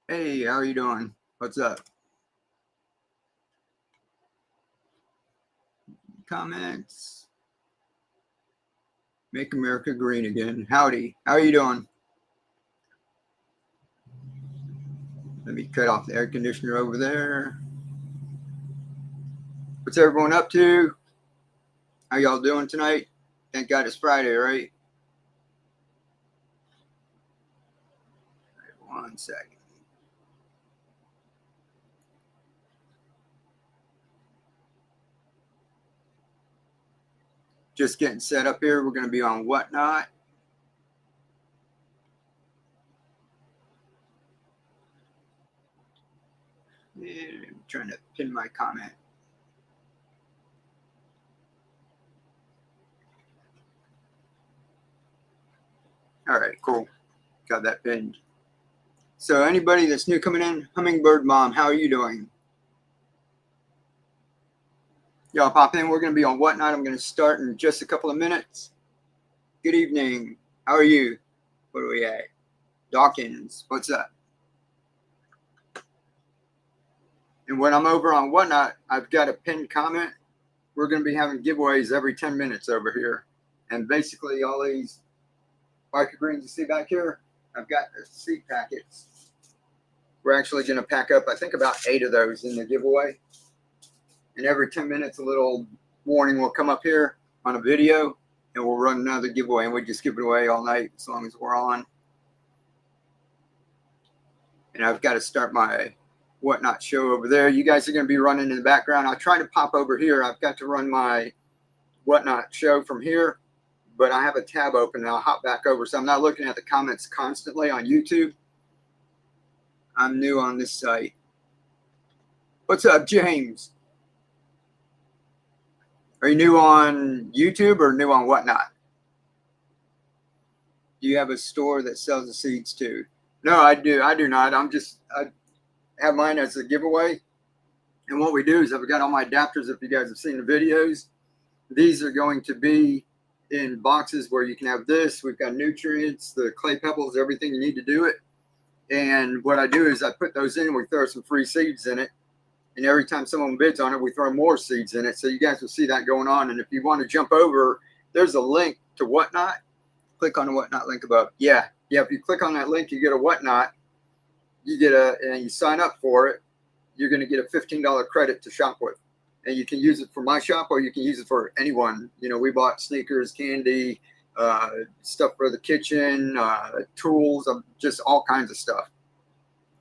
Hey, how are you doing? What's up? Comments? Make America green again. Howdy. How are you doing? Let me cut off the air conditioner over there. What's everyone up to? How y'all doing tonight? Thank God it's Friday, right? 1 second. Just getting set up here. We're going to be on Whatnot. And I'm trying to pin my comment. All right, cool. Got that pinned. So anybody that's new coming in, Hummingbird Mom, how are you doing? Y'all pop in. We're going to be on Whatnot. I'm going to start in just a couple of minutes. Good evening. How are you? What are we at? Dawkins. What's up? And when I'm over on Whatnot, I've got a pinned comment. We're going to be having giveaways every 10 minutes over here. And basically all these microgreens you see back here, I've got the seed packets. We're actually going to pack up, I think, about 8 of those in the giveaway. And every 10 minutes, a little warning will come up here on a video, and we'll run another giveaway, and we just give it away all night as long as we're on. And I've got to start my Whatnot show over there. You guys are going to be running in the background. I'll try to pop over here. I've got to run my Whatnot show from here, but I have a tab open, and I'll hop back over. So I'm not looking at the comments constantly on YouTube. I'm new on this site. What's up, James? Are you new on YouTube or new on Whatnot? Do you have a store that sells the seeds too? No, I do. I do not. I have mine as a giveaway. And what we do is I've got all my adapters. If you guys have seen the videos, these are going to be in boxes where you can have this. We've got nutrients, the clay pebbles, everything you need to do it. And what I do is I put those in. We throw some free seeds in it. And every time someone bids on it, we throw more seeds in it. So you guys will see that going on. And if you want to jump over, there's a link to Whatnot. Click on the Whatnot link above. Yeah. If you click on that link, you get a Whatnot. You get and you sign up for it. You're going to get a $15 credit to shop with. And you can use it for my shop, or you can use it for anyone. You know, we bought sneakers, candy, stuff for the kitchen, tools, just all kinds of stuff.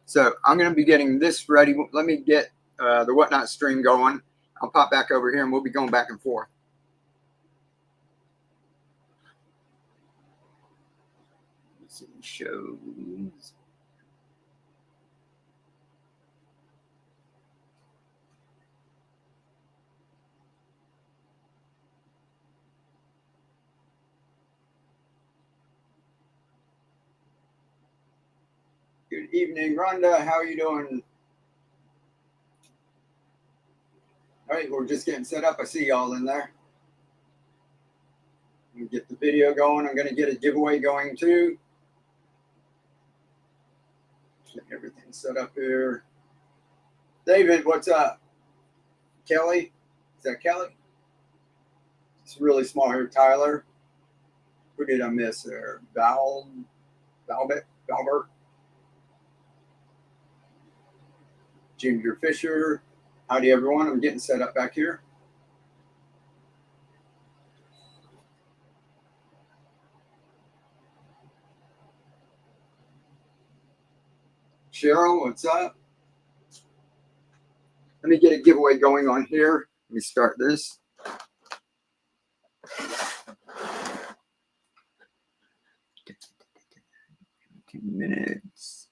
So I'm going to be getting this ready. Let me get the Whatnot stream going. I'll pop back over here and we'll be going back and forth. Let's see, shows. Good evening, Rhonda. How are you doing? All right, we're just getting set up. I see y'all in there. Let me get the video going. I'm going to get a giveaway going too. Get everything set up here. David, what's up? Kelly? Is that Kelly? It's really small here. Tyler? Who did I miss there? Valbert? Ginger Fisher. Howdy, everyone. I'm getting set up back here. Cheryl, what's up? Let me get a giveaway going on here. Let me start this. 2 minutes.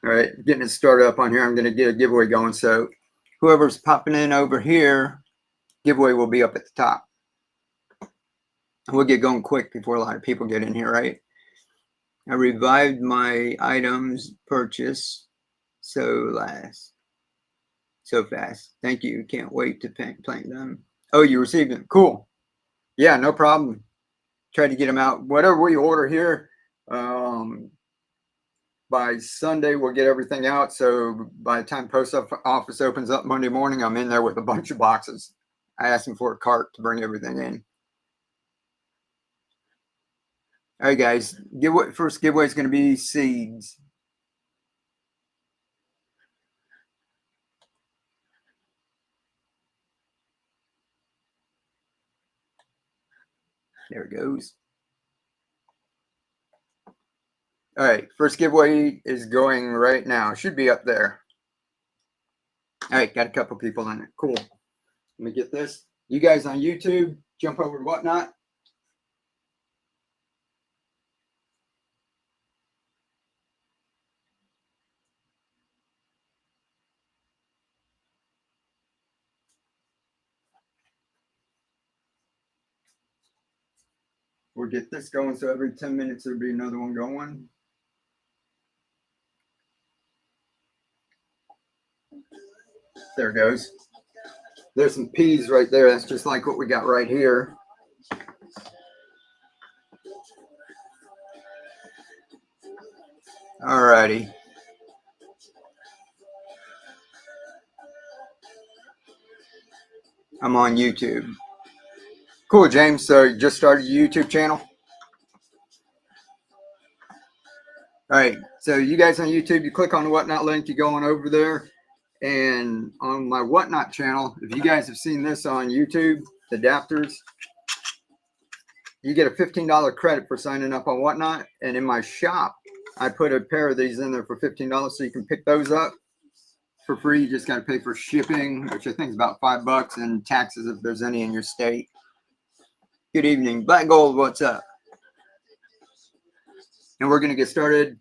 All right, getting it started up on here. I'm going to get a giveaway going. So whoever's popping in over here, giveaway will be up at the top. We'll get going quick before a lot of people get in here, right? I revived my items purchase so fast. Thank you. Can't wait to plant them. Oh, you received them. Cool. Yeah, no problem. Try to get them out. Whatever we order here, by Sunday we'll get everything out. So by the time post office opens up Monday morning, I'm in there with a bunch of boxes. I asked them for a cart to bring everything in. All right, guys. First giveaway is going to be seeds. There it goes. All right, first giveaway is going right now. Should be up there. All right, got a couple people in it. Cool. Let me get this. You guys on YouTube, jump over to Whatnot. We'll get this going, so every 10 minutes there'll be another one going. There it goes. There's some peas right there. That's just like what we got right here. All righty. I'm on YouTube. Cool, James. So you just started your YouTube channel? All right. So you guys on YouTube, you click on the Whatnot link, you go on over there. And on my Whatnot channel, if you guys have seen this on YouTube, the adapters, you get a $15 credit for signing up on Whatnot. And in my shop, I put a pair of these in there for $15, so you can pick those up for free. You just got to pay for shipping, which I think is about $5, and taxes if there's any in your state. Good evening. Black Gold, what's up? And we're going to get started.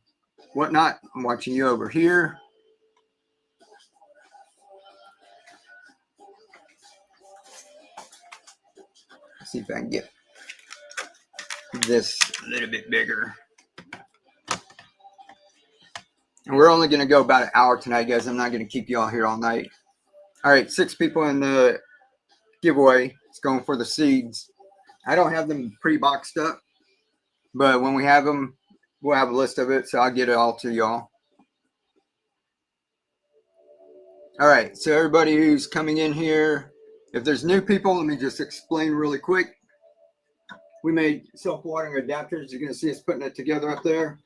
Whatnot, I'm watching you over here. Let's see if I can get this a little bit bigger. And we're only going to go about an hour tonight, guys. I'm not going to keep you all here all night. All right, 6 people in the giveaway. It's going for the seeds. I don't have them pre-boxed up, but when we have them, we'll have a list of it, so I'll get it all to y'all. All right, so everybody who's coming in here, if there's new people, let me just explain really quick. We made self-watering adapters. You're going to see us putting it together up there.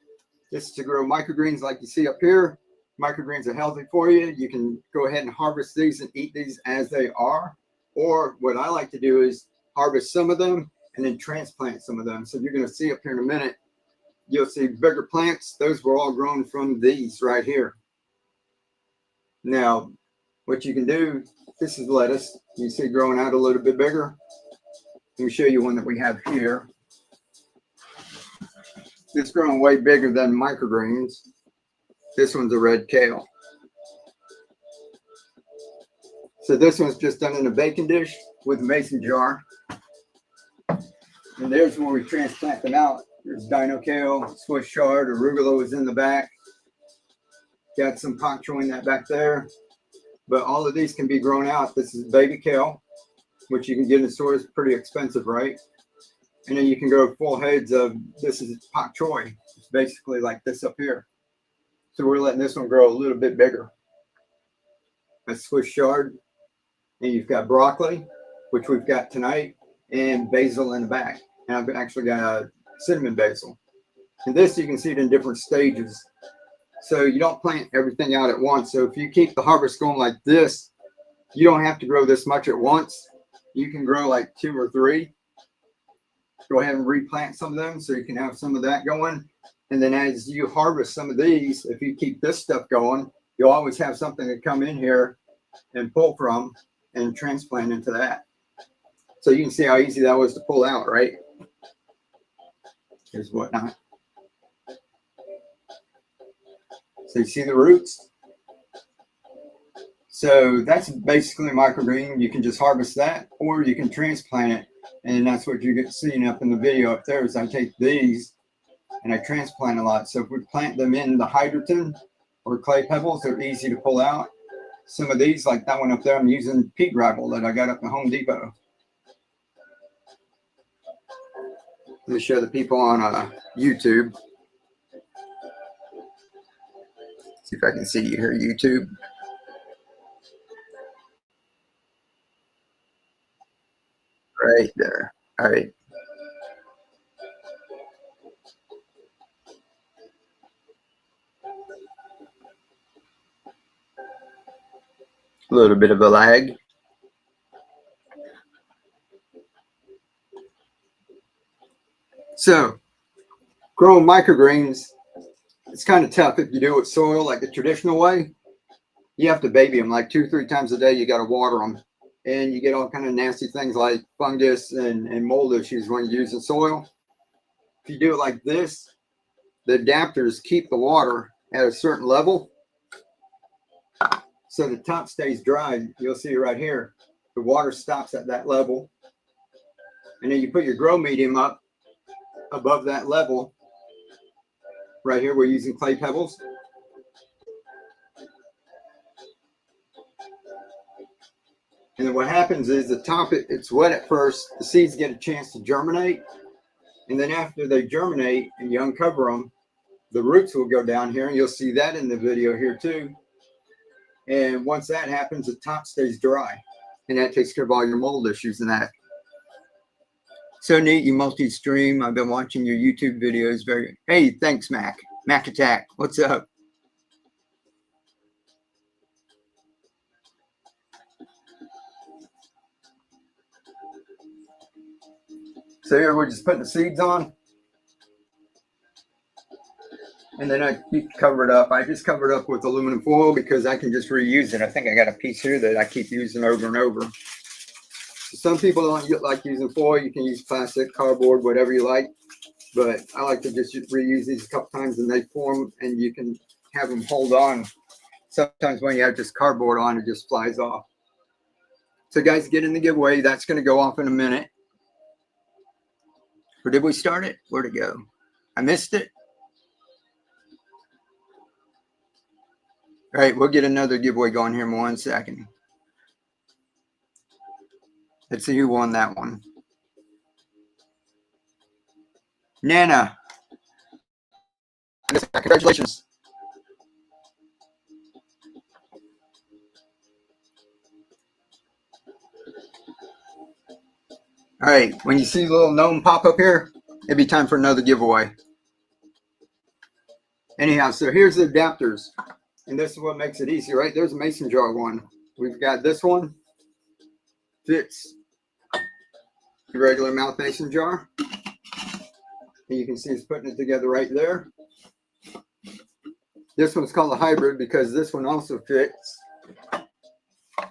This is to grow microgreens like you see up here. Microgreens are healthy for you. You can go ahead and harvest these and eat these as they are. Or what I like to do is harvest some of them and then transplant some of them. So you're going to see up here in a minute, you'll see bigger plants. Those were all grown from these right here. Now, what you can do, this is lettuce. You see it growing out a little bit bigger. Let me show you one that we have here. It's growing way bigger than microgreens. This one's a red kale. So this one's just done in a baking dish with a mason jar. And there's where we transplant them out. There's dino kale, Swiss chard, arugula is in the back. Got some pak choi in that back there. But all of these can be grown out. This is baby kale, which you can get in the store. It's pretty expensive, right? And then you can grow full heads of, this is pak choi. It's basically like this up here. So we're letting this one grow a little bit bigger. That's Swiss chard. And you've got broccoli, which we've got tonight, and basil in the back. And I've actually got a cinnamon basil. And this, you can see it in different stages. So you don't plant everything out at once. So if you keep the harvest going like this, you don't have to grow this much at once. You can grow like 2 or 3. Go ahead and replant some of them so you can have some of that going. And then as you harvest some of these, if you keep this stuff going, you'll always have something to come in here and pull from and transplant into that. So you can see how easy that was to pull out, right? Here's Whatnot. So you see the roots? So that's basically microgreen. You can just harvest that, or you can transplant it. And that's what you're seeing up in the video up there is I take these and I transplant a lot. So if we plant them in the hydroton or clay pebbles, they're easy to pull out. Some of these, like that one up there, I'm using pea gravel that I got up at Home Depot. Let me show the people on YouTube. See if I can see you here, YouTube. Right there. All right. A little bit of a lag. So, growing microgreens, it's kind of tough if you do it with soil like the traditional way. You have to baby them like 2-3 times a day. You got to water them, and you get all kind of nasty things like fungus and mold issues when you're using soil. If you do it like this, the adapters keep the water at a certain level, so the top stays dry. You'll see right here, the water stops at that level, and then you put your grow medium up above that level. Right here, we're using clay pebbles. And then what happens is the top, it's wet at first. The seeds get a chance to germinate. And then after they germinate and you uncover them, the roots will go down here. And you'll see that in the video here too. And once that happens, the top stays dry. And that takes care of all your mold issues and that. So neat, you multi-stream. I've been watching your YouTube videos. Hey, thanks, Mac. Mac Attack. What's up? So here we're just putting the seeds on. And then I keep covered up. I just covered up with aluminum foil because I can just reuse it. I think I got a piece here that I keep using over and over. So some people don't like using foil. You can use plastic, cardboard, whatever you like. But I like to just reuse these a couple times and they form and you can have them hold on. Sometimes when you have just cardboard on, it just flies off. So guys, get in the giveaway. That's going to go off in a minute. Or did we start it? Where'd it go? I missed it. All right, we'll get another giveaway going here in 1 second. Let's see who won that one. Nana. Congratulations. All right, when you see the little gnome pop up here, it'd be time for another giveaway. Anyhow, so here's the adapters. And this is what makes it easy, right? There's a mason jar one. We've got this one. Fits the regular mouth mason jar. And you can see it's putting it together right there. This one's called a hybrid because this one also fits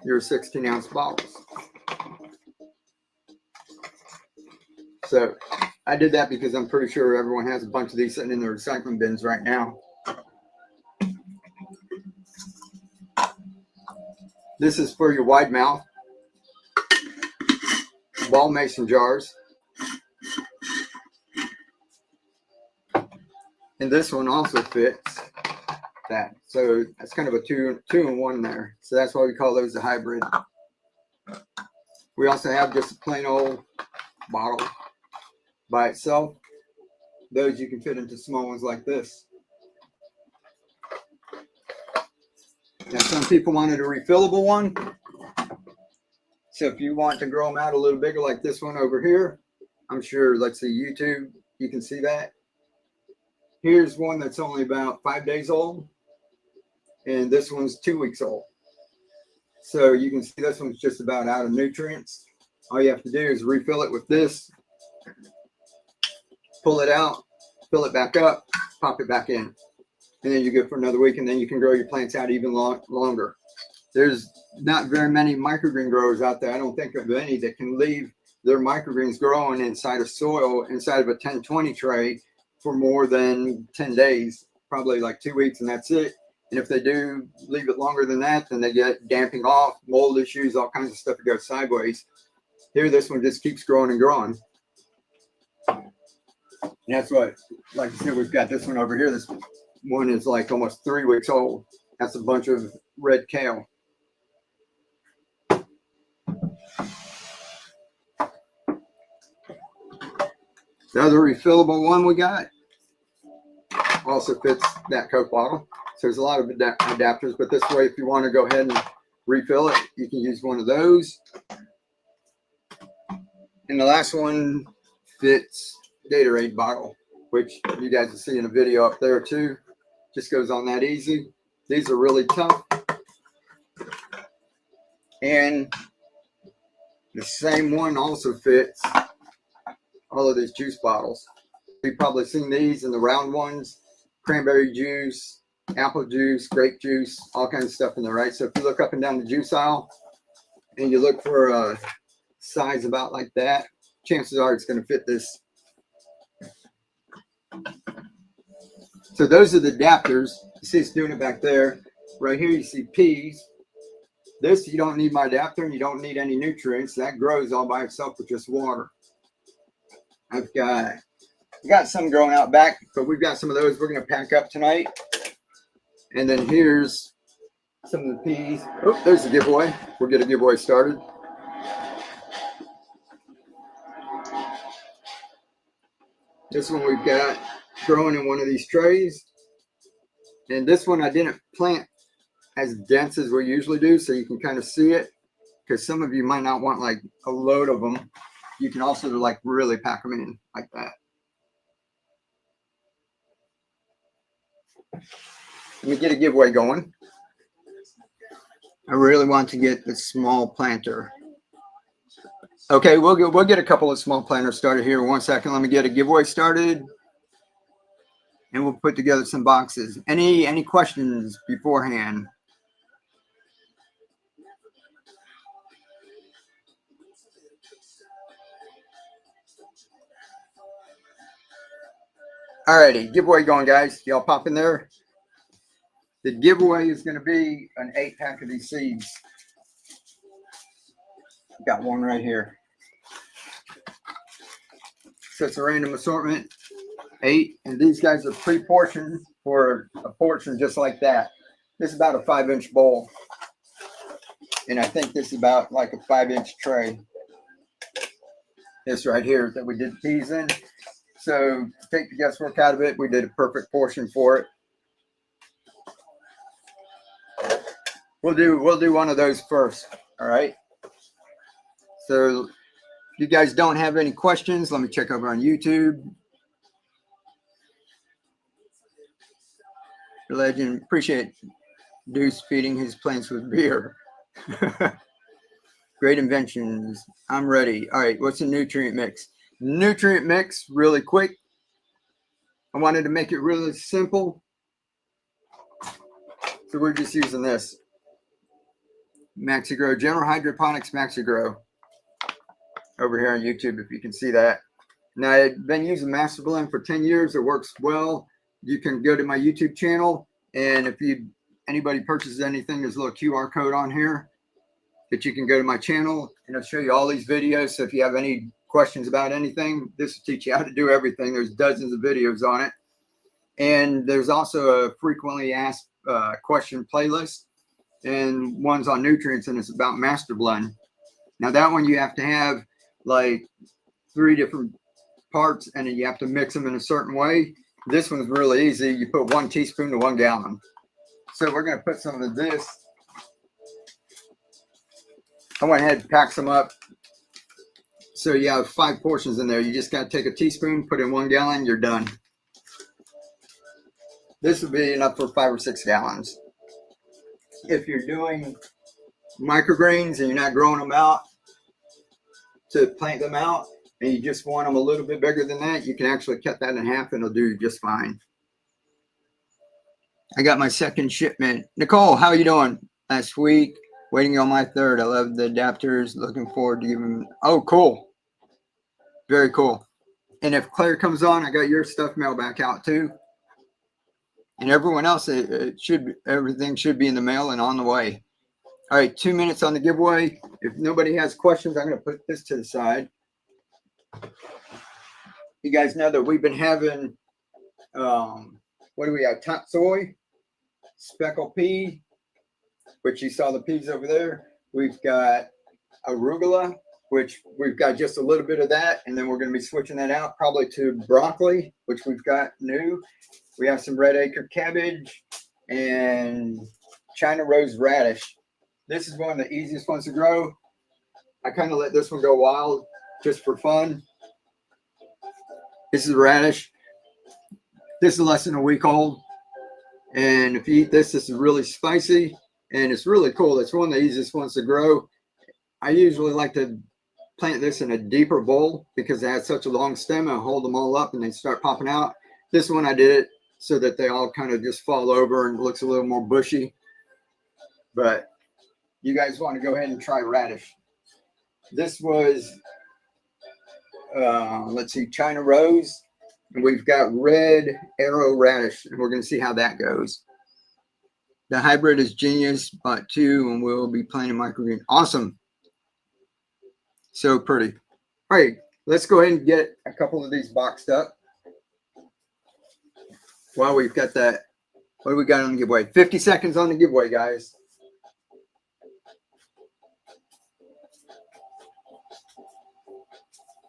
your 16-ounce bottles. So I did that because I'm pretty sure everyone has a bunch of these sitting in their recycling bins right now. This is for your wide mouth ball mason jars. And this one also fits that. So that's kind of a two in one there. So that's why we call those a hybrid. We also have just a plain old bottle by itself. Those you can fit into small ones like this. Now some people wanted a refillable one. So if you want to grow them out a little bigger like this one over here, I'm sure, let's see, YouTube, you can see that. Here's one that's only about 5 days old. And this one's 2 weeks old. So you can see this one's just about out of nutrients. All you have to do is refill it with this. Pull it out, fill it back up, pop it back in. And then you go for another week and then you can grow your plants out even longer. There's not very many microgreen growers out there. I don't think of any that can leave their microgreens growing inside of soil, inside of a 10-20 tray for more than 10 days, probably like 2 weeks, and that's it. And if they do leave it longer than that, then they get damping off, mold issues, all kinds of stuff that goes sideways. Here, this one just keeps growing and growing. And that's what, like I said, we've got this one over here. This one is like almost 3 weeks old. That's a bunch of red kale. The other refillable one we got also fits that Coke bottle. So there's a lot of adapters, but this way, if you want to go ahead and refill it, you can use one of those. And the last one fits Gatorade bottle, which you guys will see in a video up there too. Just goes on that easy. These are really tough. And the same one also fits all of these juice bottles. You've probably seen these in the round ones, cranberry juice, apple juice, grape juice, all kinds of stuff in there, right? So if you look up and down the juice aisle and you look for a size about like that, chances are it's going to fit this. So those are the adapters. You see it's doing it back there. Right here you see peas. This, you don't need my adapter and you don't need any nutrients. That grows all by itself with just water. I've got some growing out back, but we've got some of those we're going to pack up tonight. And then here's some of the peas. Oh, there's the giveaway. We'll get a giveaway started. This one we've got growing in one of these trays. And this one I didn't plant as dense as we usually do, so you can kind of see it, because some of you might not want like a load of them. You can also like really pack them in like that. Let me get a giveaway going. I really want to get the small planter. Okay, we'll get a couple of small planters started here in 1 second. Let me get a giveaway started, and we'll put together some boxes. Any questions beforehand? Alrighty, giveaway going, guys. Y'all pop in there. The giveaway is going to be an 8-pack of these seeds. Got one right here. So it's a random assortment, 8, and these guys are pre-portioned for a portion just like that. This is about a 5-inch bowl, and I think this is about like a 5-inch tray. This right here that we did peas in. So to take the guesswork out of it, we did a perfect portion for it. We'll do one of those first. All right. So if you guys don't have any questions, let me check over on YouTube. Legend, appreciate Deuce feeding his plants with beer. Great inventions. I'm ready. All right, what's the nutrient mix? Nutrient mix, really quick. I wanted to make it really simple, so we're just using this MaxiGrow, General Hydroponics MaxiGrow over here on YouTube, if you can see that. Now, I've been using Master Blend for 10 years. It works well. You can go to my YouTube channel, and if anybody purchases anything, there's a little QR code on here that you can go to my channel, and it'll show you all these videos. So if you have any questions about anything, this will teach you how to do everything. There's dozens of videos on it. And there's also a frequently asked question playlist, and one's on nutrients, and it's about Master Blend. Now that one you have to have like 3 different parts, and then you have to mix them in a certain way. This one's really easy. You put 1 teaspoon to 1 gallon. So we're going to put some of this. I went ahead and packed some up. So you have 5 portions in there. You just got to take a teaspoon, put in 1 gallon, you're done. This would be enough for 5 or 6 gallons. If you're doing microgreens and you're not growing them out to plant them out, and you just want them a little bit bigger than that, you can actually cut that in half and it'll do just fine. I got my second shipment. Nicole, how are you doing? Last week, waiting on my third. I love the adapters. Looking forward to giving them. Oh, cool. Very cool. And if Claire comes on, I got your stuff mailed back out too. And everyone else, everything should be in the mail and on the way. All right, 2 minutes on the giveaway. If nobody has questions, I'm going to put this to the side. You guys know that we've been having, what do we have? Top soy, speckled pea, which you saw the peas over there. We've got arugula, which we've got just a little bit of that, and then we're going to be switching that out probably to broccoli, which we've got new. We have some red acre cabbage and China rose radish. This is one of the easiest ones to grow. I kind of let this one go wild just for fun. This is radish. This is less than a week old. And if you eat this, this is really spicy and it's really cool. It's one of the easiest ones to grow. I usually like to plant this in a deeper bowl because it has such a long stem. I hold them all up and they start popping out. This one I did it so that they all kind of just fall over and looks a little more bushy. But you guys want to go ahead and try radish. This was, let's see, China rose. And we've got red arrow radish, and we're going to see how that goes. The hybrid is Genius, bought 2, and we'll be planting microgreen. Awesome. So pretty. All right, let's go ahead and get a couple of these boxed up. Well, we've got that. What do we got on the giveaway? 50 seconds on the giveaway, guys.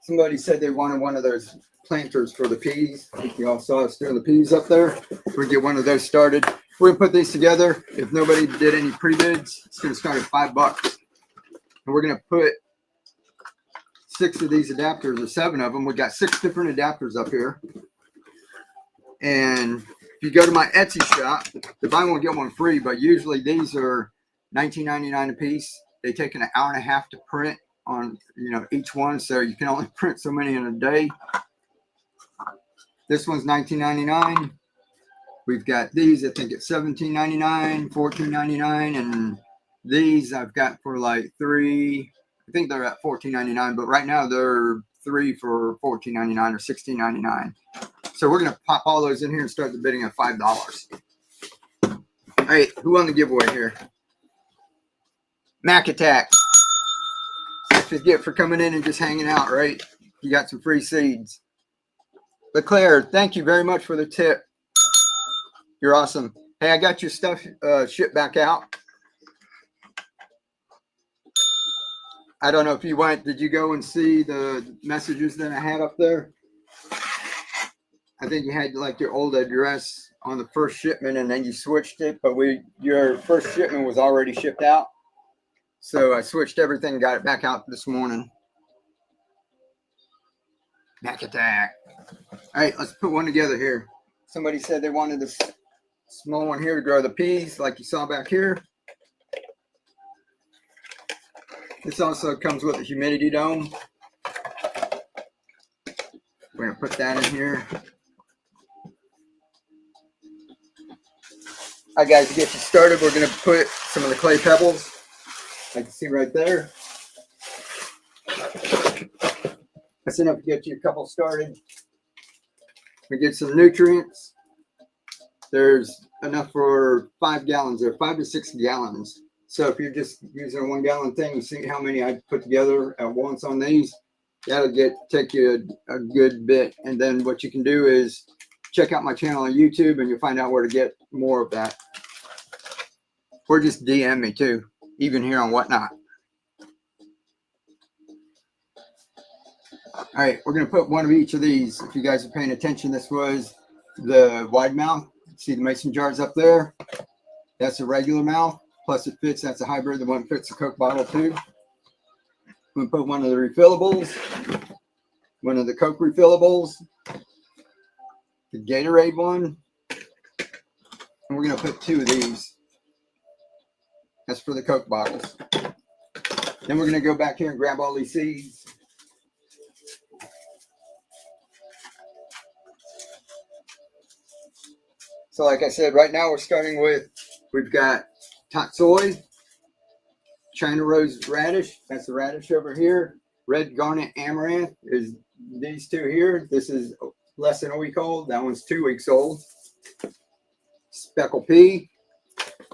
Somebody said they wanted one of those planters for the peas. I think you all saw us doing the peas up there. We'll get one of those started. We're going to put these together. If nobody did any pre-bids, it's going to start at $5. And we're going to put 6 of these adapters, or 7 of them. We've got 6 different adapters up here. And if you go to my Etsy shop, the buy one get one free, but usually these are $19.99 a piece. They take an hour and a half to print on, each one, so you can only print so many in a day. This one's $19.99. We've got these, I think it's $17.99, $14.99, and these I've got for like $3. I think they're at $14.99, but right now they're 3 for $14.99 or $16.99. So we're gonna pop all those in here and start the bidding at $5. All right, who won the giveaway here? Mac Attack. That's what you get for coming in and just hanging out, right? You got some free seeds. LeClaire, thank you very much for the tip. You're awesome. Hey, I got your stuff shipped back out. I don't know if you went, did you go and see the messages that I had up there? I think you had like your old address on the first shipment and then you switched it, but your first shipment was already shipped out. So I switched everything, got it back out this morning. Mac Attack. All right, let's put one together here. Somebody said they wanted this small one here to grow the peas like you saw back here. This also comes with a humidity dome. We're going to put that in here. All right, guys, to get you started, we're going to put some of the clay pebbles, like you see right there. That's enough to get you a couple started. We get some nutrients. There's enough for 5 gallons there, 5 to 6 gallons. So if you're just using a 1 gallon thing, you see how many I put together at once on these. That'll take you a good bit. And then what you can do is check out my channel on YouTube and you'll find out where to get more of that. Or just DM me too, even here on Whatnot. All right, we're going to put one of each of these. If you guys are paying attention, this was the wide mouth. See the mason jars up there? That's a regular mouth. Plus it fits, that's a hybrid. The one fits a Coke bottle too. We put one of the refillables, one of the Coke refillables, the Gatorade one, and we're going to put 2 of these. That's for the Coke bottles. Then we're going to go back here and grab all these seeds. So like I said, right now we're starting with, we've got top soy, China rose radish, that's the radish over here. Red garnet amaranth is these 2 here. This is less than a week old. That one's 2 weeks old. Speckled pea,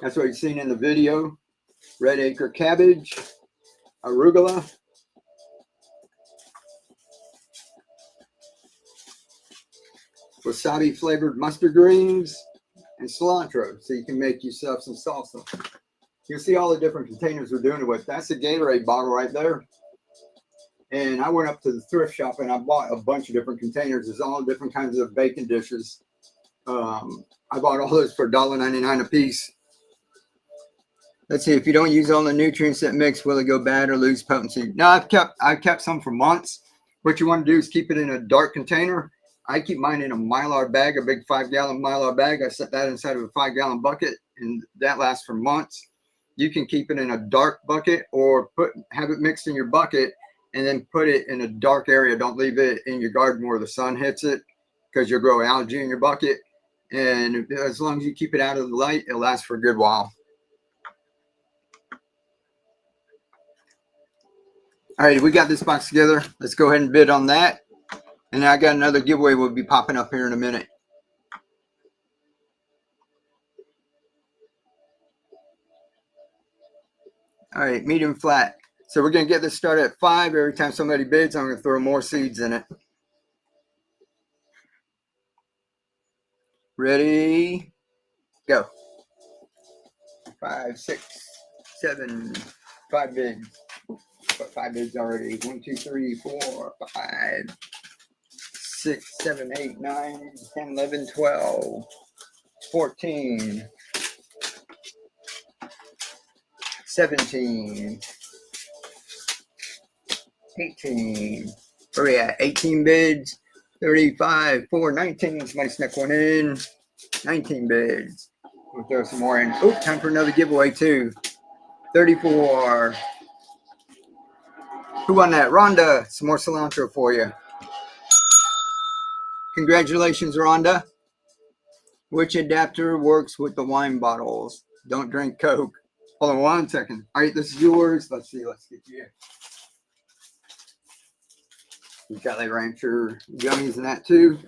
that's what you've seen in the video. Red acre cabbage, arugula, wasabi flavored mustard greens, and cilantro, so you can make yourself some salsa. You'll see all the different containers we're doing it with. That's a Gatorade bottle right there. And I went up to the thrift shop and I bought a bunch of different containers. There's all different kinds of baking dishes. I bought all those for $1.99 a piece. Let's see, if you don't use all the nutrients that mix, will it go bad or lose potency? No, I've kept some for months. What you want to do is keep it in a dark container. I keep mine in a Mylar bag, a big 5-gallon Mylar bag. I set that inside of a 5-gallon bucket, and that lasts for months. You can keep it in a dark bucket or have it mixed in your bucket and then put it in a dark area. Don't leave it in your garden where the sun hits it, because you'll grow algae in your bucket. And as long as you keep it out of the light, it'll last for a good while. All right, we got this box together. Let's go ahead and bid on that. And I got another giveaway will be popping up here in a minute. All right, medium flat. So we're going to get this started at 5. Every time somebody bids, I'm going to throw more seeds in it. Ready, go. 5, 6, 7, 5 bids. Got 5 bids already. 1, 2, 3, 4, 5, 6, 7, 8, 9, 10, 11, 12, 14, 17, 18. Where are we at? 18 bids. 35, 4, 19. Somebody snuck one in. 19 bids. We'll throw some more in. Oh, time for another giveaway too. 34. Who won that? Rhonda. Some more cilantro for you. Congratulations, Rhonda. Which adapter works with the wine bottles? Don't drink Coke. Hold on 1 second. All right, this is yours. Let's see. Let's get you. You got like Rancher gummies and that too.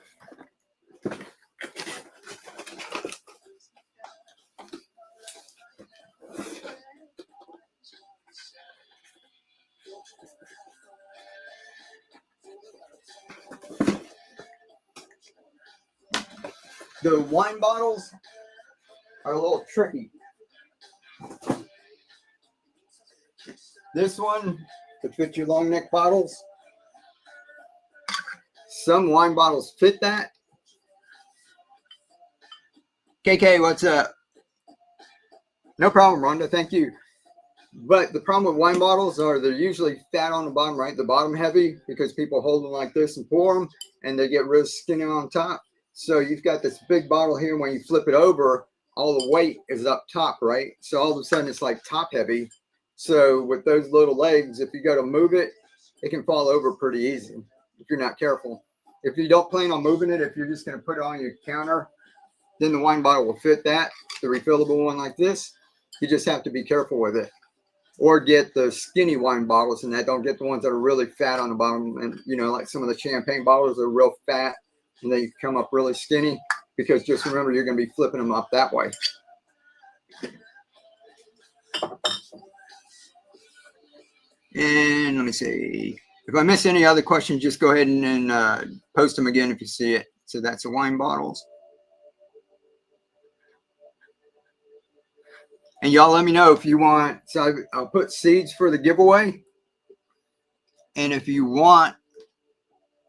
The wine bottles are a little tricky. This one to fit your long neck bottles. Some wine bottles fit that. KK, what's up? No problem, Rhonda. Thank you. But the problem with wine bottles are they're usually fat on the bottom, right? The bottom heavy, because people hold them like this and pour them, and they get real skinny on top. So you've got this big bottle here. When you flip it over, all the weight is up top, right? So all of a sudden it's like top heavy. So with those little legs, if you go to move it, it can fall over pretty easy if you're not careful. If you don't plan on moving it, if you're just going to put it on your counter, then the wine bottle will fit that, the refillable one like this. You just have to be careful with it. Or get the skinny wine bottles, and that don't get the ones that are really fat on the bottom. And, you know, like some of the champagne bottles are real fat, and they come up really skinny, because just remember, you're going to be flipping them up that way. And let me see. If I miss any other questions, just go ahead and post them again if you see it. So that's the wine bottles. And y'all let me know if you want. So I'll put seeds for the giveaway. And if you want,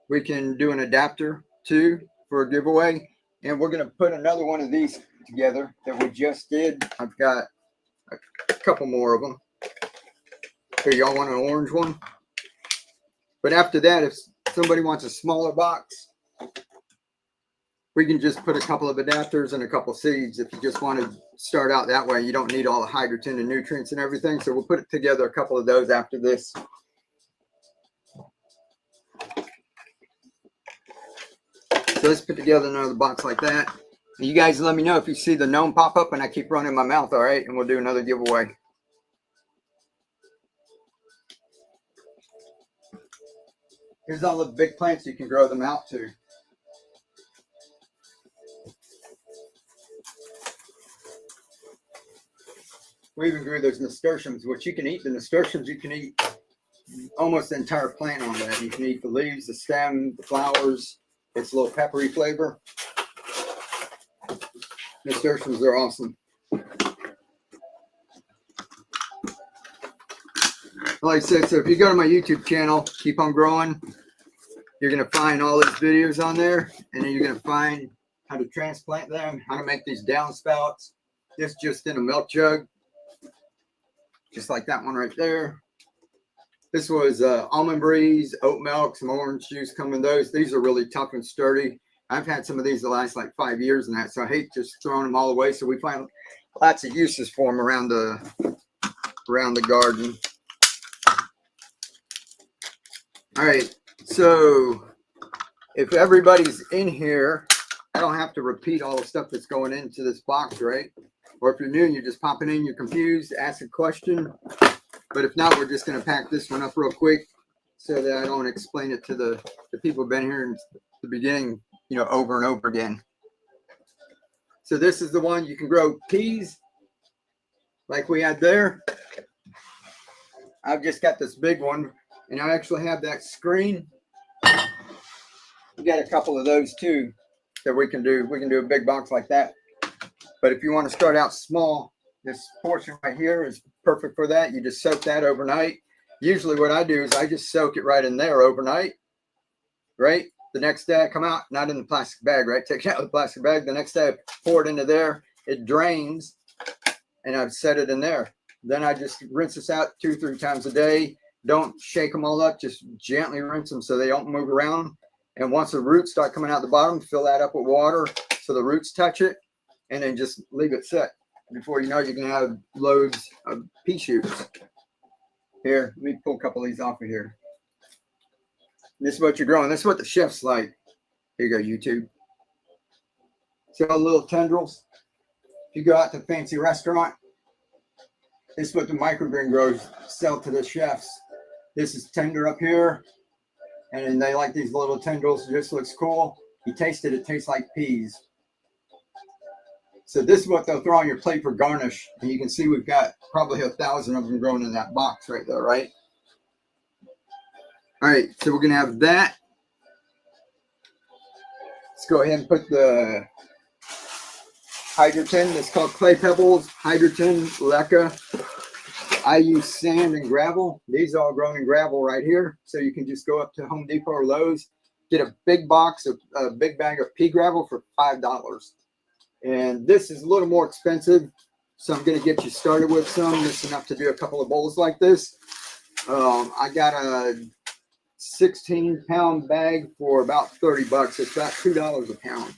we can do an adapter too for a giveaway. And we're going to put another one of these together that we just did. I've got a couple more of them. Here, y'all want an orange one? But after that, if somebody wants a smaller box, we can just put a couple of adapters and a couple seeds. If you just want to start out that way, you don't need all the hydrogen and nutrients and everything. So we'll put it together, a couple of those after this. So let's put together another box like that. And you guys let me know if you see the gnome pop up and I keep running my mouth, all right? And we'll do another giveaway. Here's all the big plants you can grow them out to. We even grew those nasturtiums, which you can eat. The nasturtiums, you can eat almost the entire plant on that. You can eat the leaves, the stem, the flowers. It's a little peppery flavor. Nasturtiums are awesome. Like I said, so if you go to my YouTube channel, Keep On Growing, you're going to find all these videos on there, and then you're going to find how to transplant them, how to make these downspouts. This just in a milk jug, just like that one right there. This was almond breeze, oat milk, some orange juice come in those. These are really tough and sturdy. I've had some of these that last like 5 years and that, so I hate just throwing them all away. So we find lots of uses for them around the garden. All right, so if everybody's in here, I don't have to repeat all the stuff that's going into this box, right? Or if you're new and you're just popping in, you're confused, ask a question. But if not, we're just going to pack this one up real quick so that I don't explain it to the people who've been here in the beginning, you know, over and over again. So this is the one you can grow peas like we had there. I've just got this big one, and I actually have that screen. We got a couple of those too that we can do. We can do a big box like that. But if you want to start out small, this portion right here is perfect for that. You just soak that overnight. Usually what I do is I just soak it right in there overnight, right? The next day I come out, not in the plastic bag, right? Take it out of the plastic bag. The next day I pour it into there. It drains, and I've set it in there. Then I just rinse this out 2-3 times a day. Don't shake them all up. Just gently rinse them so they don't move around. And once the roots start coming out the bottom, fill that up with water so the roots touch it, and then just leave it set. Before you know it, you can have loads of pea shoots. Here, let me pull a couple of these off of here. This is what you're growing. This is what the chefs like. Here you go, YouTube. See all the little tendrils? If you go out to a fancy restaurant, this is what the microgreen growers sell to the chefs. This is tender up here, and they like these little tendrils. It just looks cool. You taste it, it tastes like peas. So this is what they'll throw on your plate for garnish. And you can see we've got probably 1,000 of them growing in that box right there, right? All right, so we're going to have that. Let's go ahead and put the hydrogen. It's called clay pebbles, hydrogen, leca. I use sand and gravel. These are all grown in gravel right here. So you can just go up to Home Depot or Lowe's, get a big box of a big bag of pea gravel for $5. And this is a little more expensive, so I'm going to get you started with some. This is enough to do a couple of bowls like this. I got a 16-pound bag for about 30 bucks. It's about $2 a pound.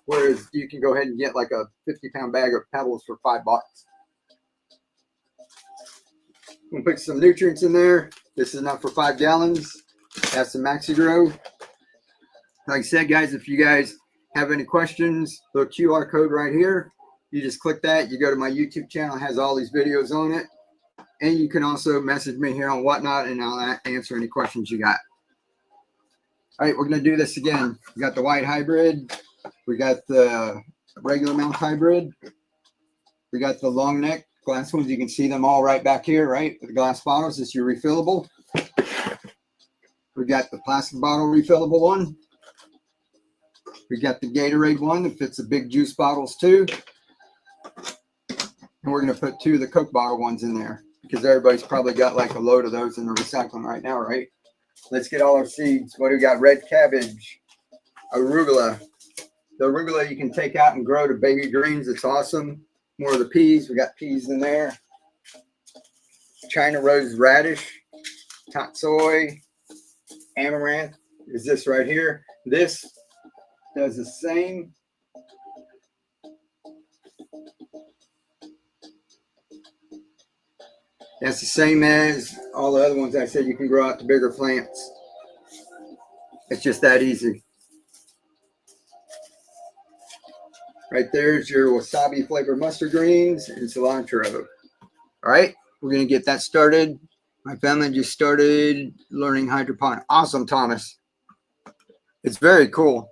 Whereas you can go ahead and get like a 50-pound bag of pebbles for $5. We'll put some nutrients in there. This is enough for 5 gallons. That's the Maxi Grow. Like I said, guys, if you guys have any questions, the QR code right here, you just click that. You go to my YouTube channel, it has all these videos on it. And you can also message me here on Whatnot, and I'll answer any questions you got. All right, we're going to do this again. We got the white hybrid. We got the regular mount hybrid. We got the long neck glass ones. You can see them all right back here, right? The glass bottles. This is your refillable. We got the plastic bottle refillable one. We got the Gatorade one that fits the big juice bottles too. And we're going to put 2 of the Coke bottle ones in there because everybody's probably got like a load of those in the recycling right now, right? Let's get all our seeds. What do we got? Red cabbage, arugula. The arugula you can take out and grow to baby greens. It's awesome. More of the peas. We got peas in there. China rose radish, tatsoi, amaranth is this right here. This does the same. That's the same as all the other ones I said you can grow out to bigger plants. It's just that easy. Right there's your wasabi flavored mustard greens and cilantro. All right, we're going to get that started. My family just started learning hydroponics. Awesome, Thomas. It's very cool.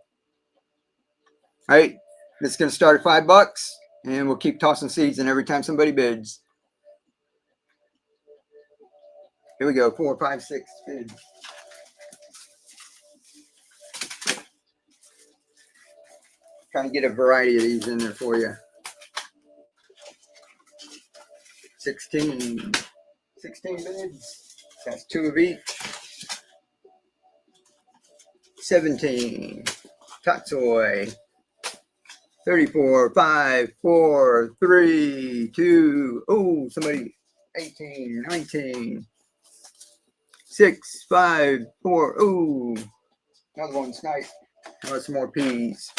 All right, it's going to start at $5, and we'll keep tossing seeds in every time somebody bids. Here we go, 4, 5, 6 bids. kind of get a variety of these in there for you. 16 bids. That's 2 of each. 17. Totsoi. 34, 5, 4, 3, 2. Oh, somebody. 18, 19. 6, 5, 4. Ooh. Another one's nice. Oh, some more P's.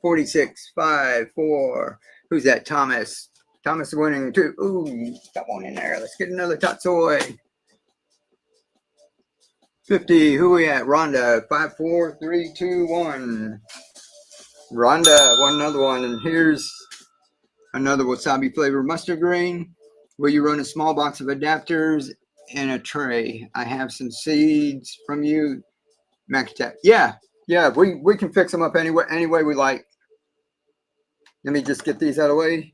46, 5, 4. Who's that? Thomas. Thomas winning too. Ooh, got one in there. Let's get another Tatsoi. 50. Who we at? Rhonda. 5, 4, 3, 2, 1. Rhonda won another one. And here's another wasabi flavored mustard green. Will you run a small box of adapters and a tray? I have some seeds from you. Macatech. Yeah, we can fix them up any way we like. Let me just get these out of the way.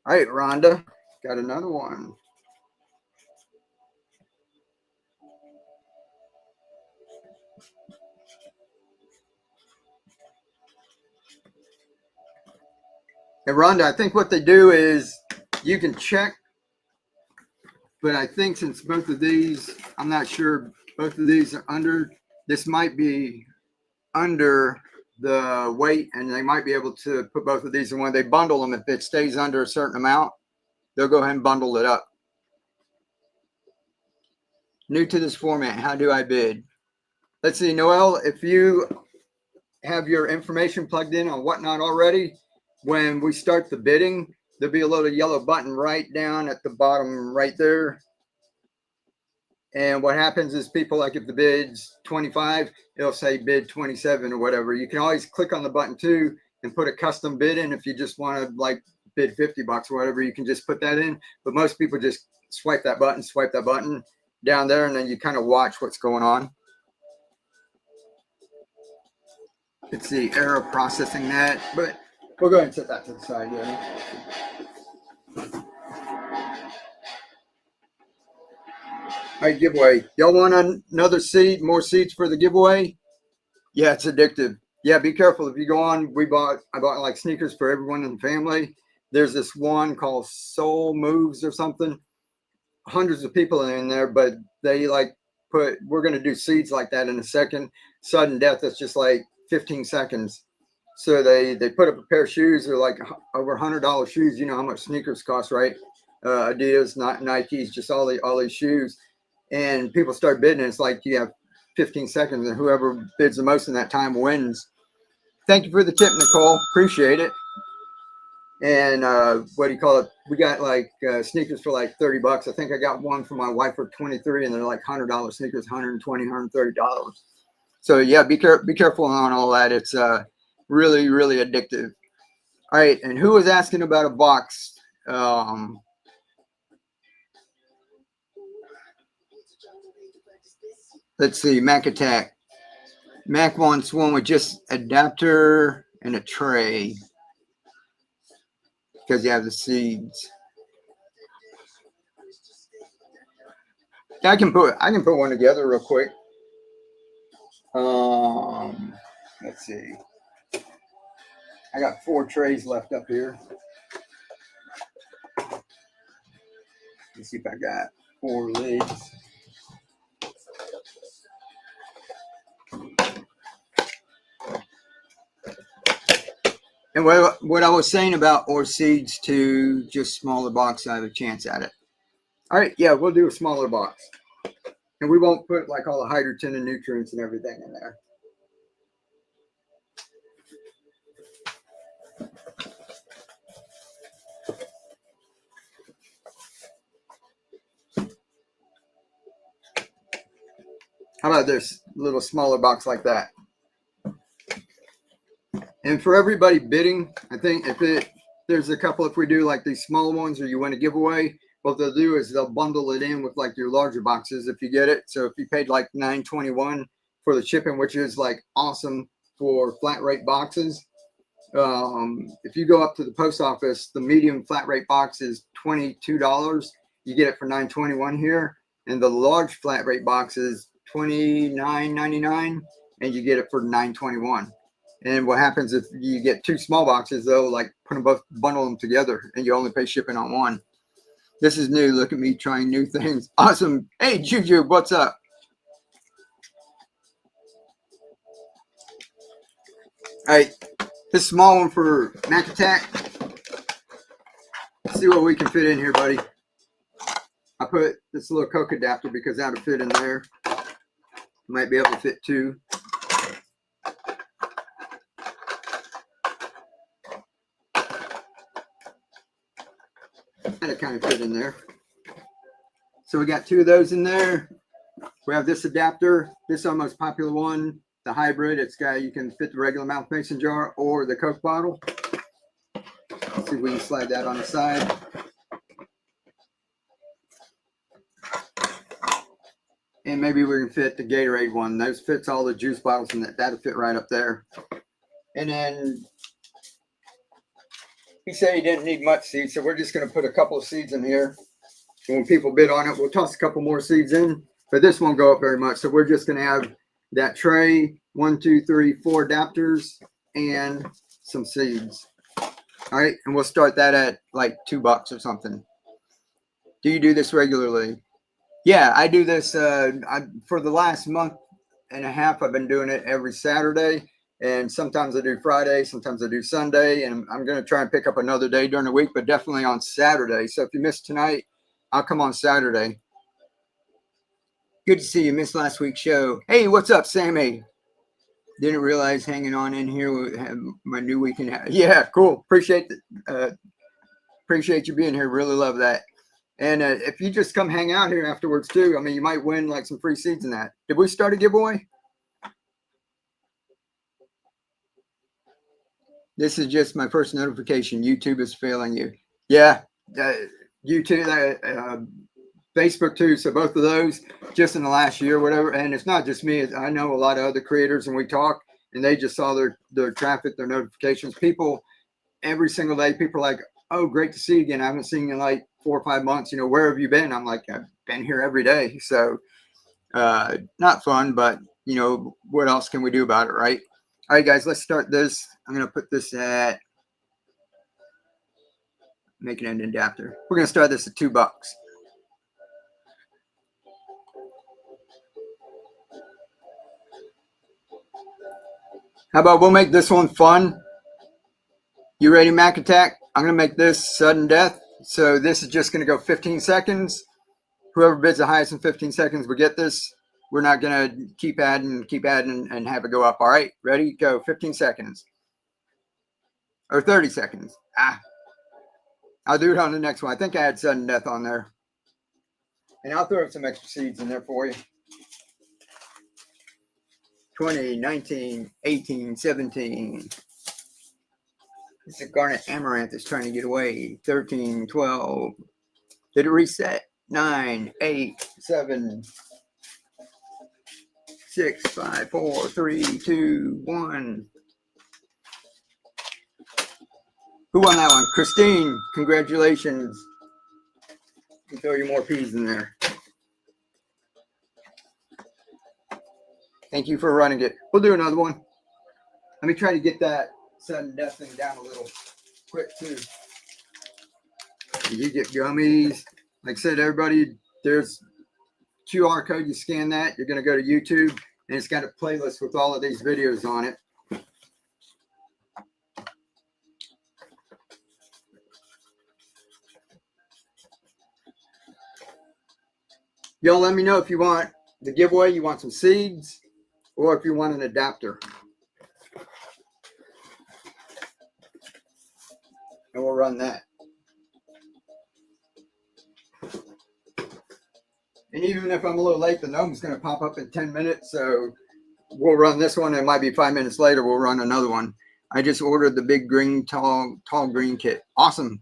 All right, Rhonda, got another one. And Rhonda, I think what they do is you can check, but I think since both of these, I'm not sure, both of these are under, this might be under the weight, and they might be able to put both of these in one. They bundle them. If it stays under a certain amount, they'll go ahead and bundle it up. New to this format, how do I bid? Let's see, Noel, if you have your information plugged in on Whatnot already, when we start the bidding, there'll be a little yellow button right down at the bottom right there. And what happens is people, like if the bid's 25, it'll say bid 27 or whatever. You can always click on the button too and put a custom bid in. If you just want to like bid 50 bucks or whatever, you can just put that in. But most people just swipe that button down there, and then you kind of watch what's going on. It's the error processing that, but we'll go ahead and set that to the side. Yeah. All right, giveaway. Y'all want another seed, more seeds for the giveaway? Yeah, it's addictive. Yeah, be careful. If you go on, I bought like sneakers for everyone in the family. There's this one called Soul Moves or something. Hundreds of people in there, but they like we're going to do seeds like that in a second. Sudden death, that's just like 15 seconds. So they put up a pair of shoes. They're like over $100 shoes. You know how much sneakers cost, right? Adidas, not Nikes, just all these shoes. And people start bidding. It's like you have 15 seconds, and whoever bids the most in that time wins. Thank you for the tip, Nicole. Appreciate it. And what do you call it? We got like sneakers for like 30 bucks. I think I got one for my wife for 23, and they're like $100 sneakers, $120, $130. So yeah, be careful on all that. It's really, really addictive. All right, and who was asking about a box? Let's see, Mac Attack. Mac wants one with just adapter and a tray because you have the seeds. I can put one together real quick. Let's see. I got 4 trays left up here. Let's see if I got 4 lids. And what I was saying about or seeds to just smaller box, I have a chance at it. All right, yeah, we'll do a smaller box. And we won't put like all the hydrogen and nutrients and everything in there. How about this little smaller box like that? And for everybody bidding, I think there's a couple, if we do like these smaller ones or you want a giveaway, what they'll do is they'll bundle it in with like your larger boxes if you get it. So if you paid like $9.21 for the shipping, which is like awesome for flat rate boxes. If you go up to the post office, the medium flat rate box is $22. You get it for $9.21 here. And the large flat rate box is $29.99, and you get it for $9.21. And what happens if you get 2 small boxes, though, like put them both, bundle them together, and you only pay shipping on one. This is new. Look at me trying new things. Awesome. Hey, Juju, what's up? All right, this small one for Mac Attack. Let's see what we can fit in here, buddy. I put this little Coke adapter because that'll fit in there. Might be able to fit 2. That'll kind of fit in there. So we got 2 of those in there. We have this adapter. This is our most popular one, the hybrid. It's got, you can fit the regular mouth mason jar or the Coke bottle. Let's see if we can slide that on the side. And maybe we can fit the Gatorade one. Those fits all the juice bottles, and that'll fit right up there. And then he said he didn't need much seeds, so we're just going to put a couple of seeds in here. And when people bid on it, we'll toss a couple more seeds in, but this won't go up very much. So we're just going to have that tray, 1, 2, 3, 4 adapters, and some seeds. All right, and we'll start that at like $2 or something. Do you do this regularly? Yeah, I do this for the last month and a half. I've been doing it every Saturday, and sometimes I do Friday, sometimes I do Sunday, and I'm going to try and pick up another day during the week, but definitely on Saturday. So if you missed tonight, I'll come on Saturday. Good to see you. Missed last week's show. Hey, what's up, Sammy? Didn't realize hanging on in here would have my new weekend. Yeah, cool. Appreciate you being here. Really love that. And if you just come hang out here afterwards too, I mean, you might win like some free seeds in that. Did we start a giveaway? This is just my first notification. YouTube is failing you. Yeah, YouTube, Facebook too. So both of those just in the last year, whatever. And it's not just me. I know a lot of other creators, and we talk, and they just saw their traffic, their notifications. People every single day, people are like, oh, great to see you again. I haven't seen you in like 4 or 5 months. You know, where have you been? I'm like, I've been here every day. So not fun, but you know, what else can we do about it, right? All right, guys, let's start this. I'm going to put this at, making an adapter. We're going to start this at $2. How about we'll make this one fun? You ready, Mac Attack? I'm going to make this sudden death. So this is just going to go 15 seconds. Whoever bids the highest in 15 seconds will get this. We're not going to keep adding and have it go up. All right, ready? Go. 15 seconds. Or 30 seconds. I'll do it on the next one. I think I had sudden death on there. And I'll throw some extra seeds in there for you. 20, 19, 18, 17. This is Garnet Amaranth is trying to get away. 13, 12. Did it reset? 9, 8, 7, 6, 5, 4, 3, 2, 1. Who won that one? Christine, congratulations. You throw you more peas in there. Thank you for running it. We'll do another one. Let me try to get that sudden death thing down a little quick too. You get gummies. Like I said, everybody, there's QR code. You scan that, you're going to go to YouTube, and it's got a playlist with all of these videos on it. Y'all let me know if you want the giveaway, you want some seeds, or if you want an adapter. And we'll run that. And even if I'm a little late, the gnome's going to pop up in 10 minutes. So we'll run this one. It might be 5 minutes later. We'll run another one. I just ordered the big green, tall green kit. Awesome.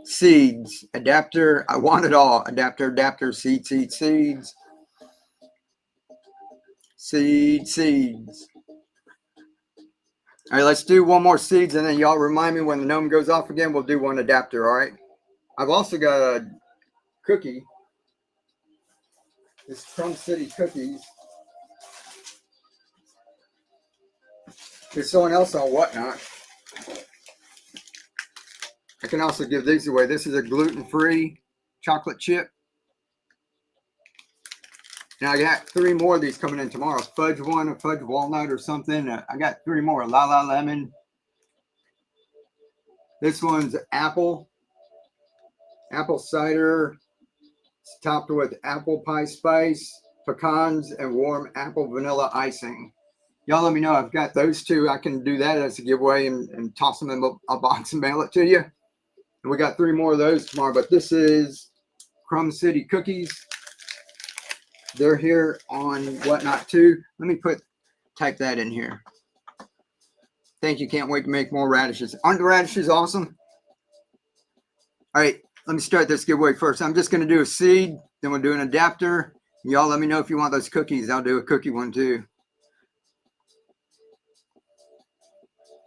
Seeds, adapter. I want it all. Adapter, seeds. Seeds. All right, let's do one more seeds, and then y'all remind me when the gnome goes off again. We'll do one adapter, all right? I've also got a cookie. This Trump City cookies. There's someone else on Whatnot. I can also give these away. This is a gluten-free chocolate chip. And I got 3 more of these coming in tomorrow. Fudge one, a fudge walnut or something. I got 3 more. La La Lemon. This one's apple cider. It's topped with apple pie spice, pecans, and warm apple vanilla icing. Y'all let me know. I've got those 2. I can do that as a giveaway and toss them in a box and mail it to you. And we got 3 more of those tomorrow. But this is Crumb City cookies. They're here on Whatnot too. Let me type that in here. Thank you. Can't wait to make more radishes. Aren't the radishes awesome? All right, let me start this giveaway first. I'm just going to do a seed, then we'll do an adapter. Y'all let me know if you want those cookies. I'll do a cookie one too.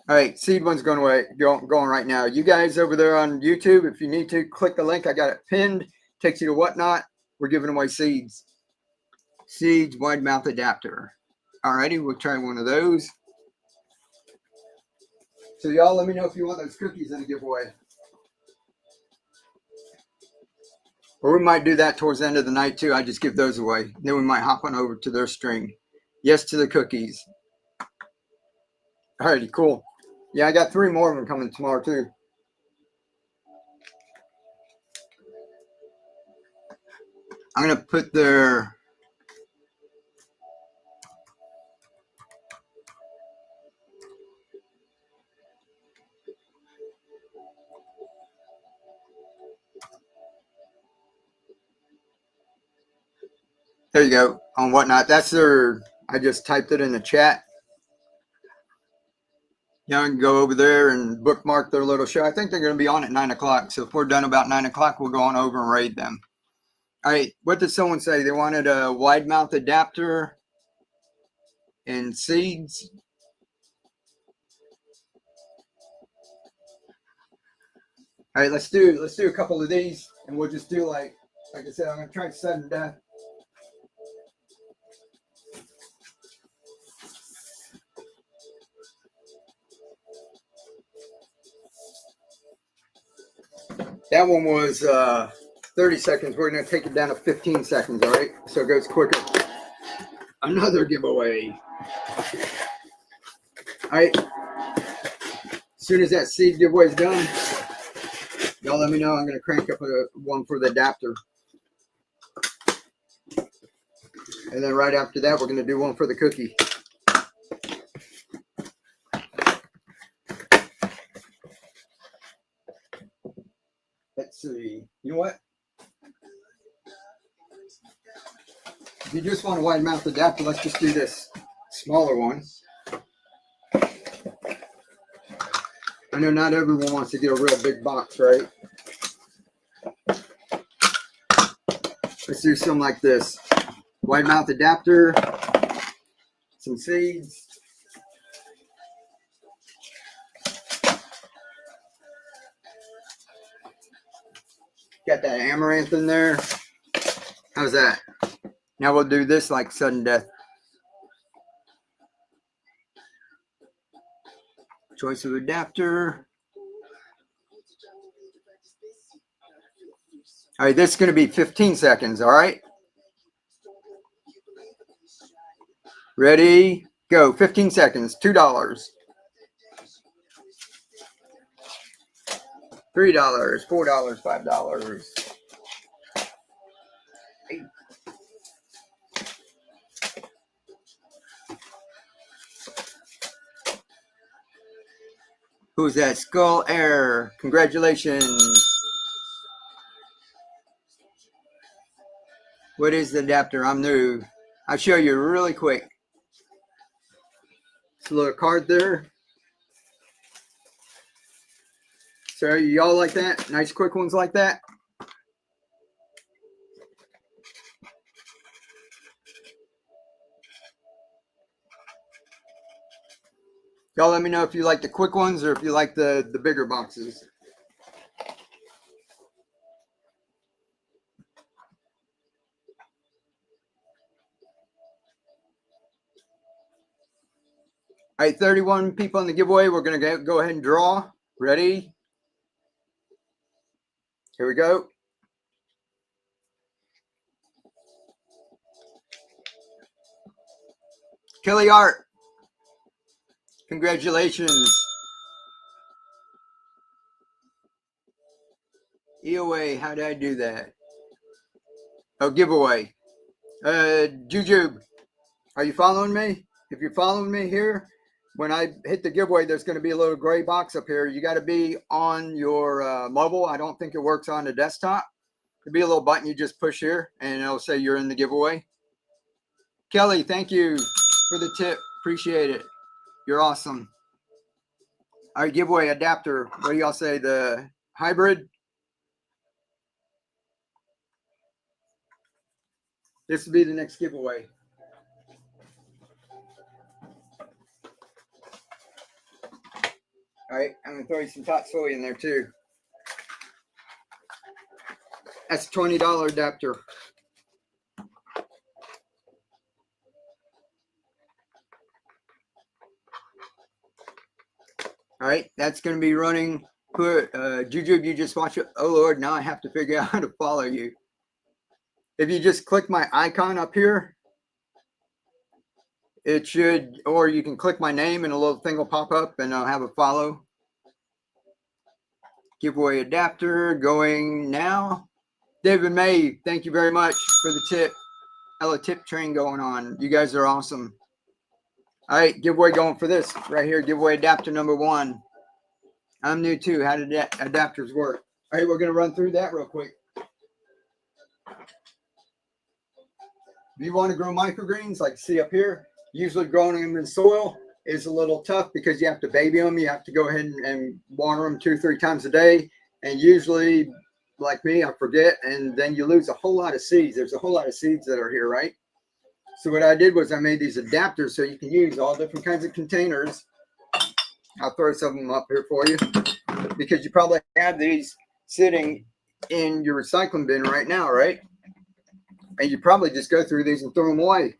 All right, seed one's going right now. You guys over there on YouTube, if you need to, click the link. I got it pinned. Takes you to Whatnot. We're giving away seeds. Seeds wide mouth adapter. Alrighty, we'll try one of those. So y'all let me know if you want those cookies in a giveaway. Or we might do that towards the end of the night too. I just give those away. Then we might hop on over to their string. Yes to the cookies. Alrighty, cool. Yeah, I got 3 more of them coming tomorrow too. I'm gonna put their there you go, on Whatnot. That's their, I just typed it in the chat. Y'all can go over there and bookmark their little show. I think they're going to be on at 9 o'clock. So if we're done about 9 o'clock, we'll go on over and raid them. All right, what did someone say? They wanted a wide mouth adapter and seeds. All right, let's do a couple of these, and we'll just do like I said, I'm going to try sudden death. That one was 30 seconds. We're going to take it down to 15 seconds, all right? So it goes quicker. Another giveaway. All right. As soon as that seed giveaway is done, y'all let me know. I'm going to crank up one for the adapter. And then right after that, we're going to do one for the cookie. Let's see. You know what? If you just want a wide mouth adapter, let's just do this smaller one. I know not everyone wants to get a real big box, right? Let's do something like this. Wide mouth adapter, some seeds. Got that amaranth in there. How's that? Now we'll do this like sudden death. Choice of adapter. All right, this is going to be 15 seconds, all right? Ready, go. 15 seconds, $2. $3, $4, $5. $8. Who's that? Skull Air. Congratulations. What is the adapter? I'm new. I'll show you really quick. It's a little card there. So y'all like that? Nice quick ones like that? Y'all let me know if you like the quick ones or if you like the bigger boxes. All right, 31 people in the giveaway. We're going to go ahead and draw. Ready? Here we go. Kelly Art, congratulations. EOA, how did I do that? Oh, giveaway. Jujube, are you following me? If you're following me here, when I hit the giveaway, there's going to be a little gray box up here. You got to be on your mobile. I don't think it works on the desktop. There'll be a little button you just push here, and it'll say you're in the giveaway. Kelly, thank you for the tip. Appreciate it. You're awesome. All right, giveaway adapter. What do y'all say? The hybrid? This will be the next giveaway. All right, I'm going to throw you some topsoil in there too. That's a $20 adapter. All right, that's going to be running. Jujube, you just watch it. Oh, Lord, now I have to figure out how to follow you. If you just click my icon up here, it should, or you can click my name and a little thing will pop up and I'll have a follow. Giveaway adapter going now. David May, thank you very much for the tip. Hello, tip train going on. You guys are awesome. All right, giveaway going for this right here. Giveaway adapter number 1. I'm new too. How did adapters work? All right, we're going to run through that real quick. If you want to grow microgreens, like you see up here, usually growing them in soil is a little tough because you have to baby them. You have to go ahead and water them 2-3 times a day. And usually, like me, I forget, and then you lose a whole lot of seeds. There's a whole lot of seeds that are here, right? So what I did was I made these adapters so you can use all different kinds of containers. I'll throw some of them up here for you because you probably have these sitting in your recycling bin right now, right? And you probably just go through these and throw them away.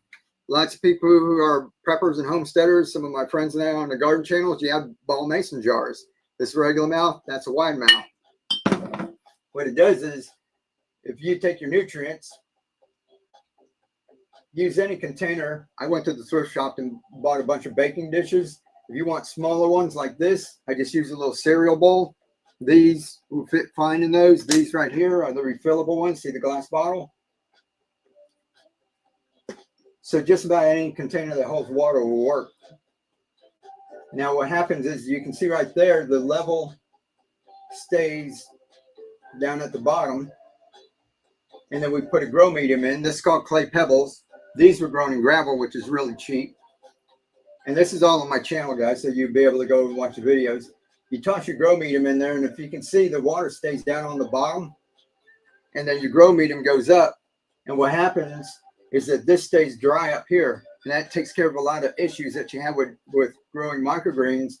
Lots of people who are preppers and homesteaders, some of my friends now on the garden channels, you have ball mason jars. This regular mouth, that's a wide mouth. What it does is, if you take your nutrients, use any container. I went to the thrift shop and bought a bunch of baking dishes. If you want smaller ones like this, I just use a little cereal bowl. These will fit fine in those. These right here are the refillable ones. See the glass bottle? So just about any container that holds water will work. Now what happens is you can see right there, the level stays down at the bottom. And then we put a grow medium in. This is called clay pebbles. These were grown in gravel, which is really cheap. And this is all on my channel, guys, so you'll be able to go and watch the videos. You toss your grow medium in there, and if you can see, the water stays down on the bottom. And then your grow medium goes up. And what happens is that this stays dry up here. And that takes care of a lot of issues that you have with growing microgreens.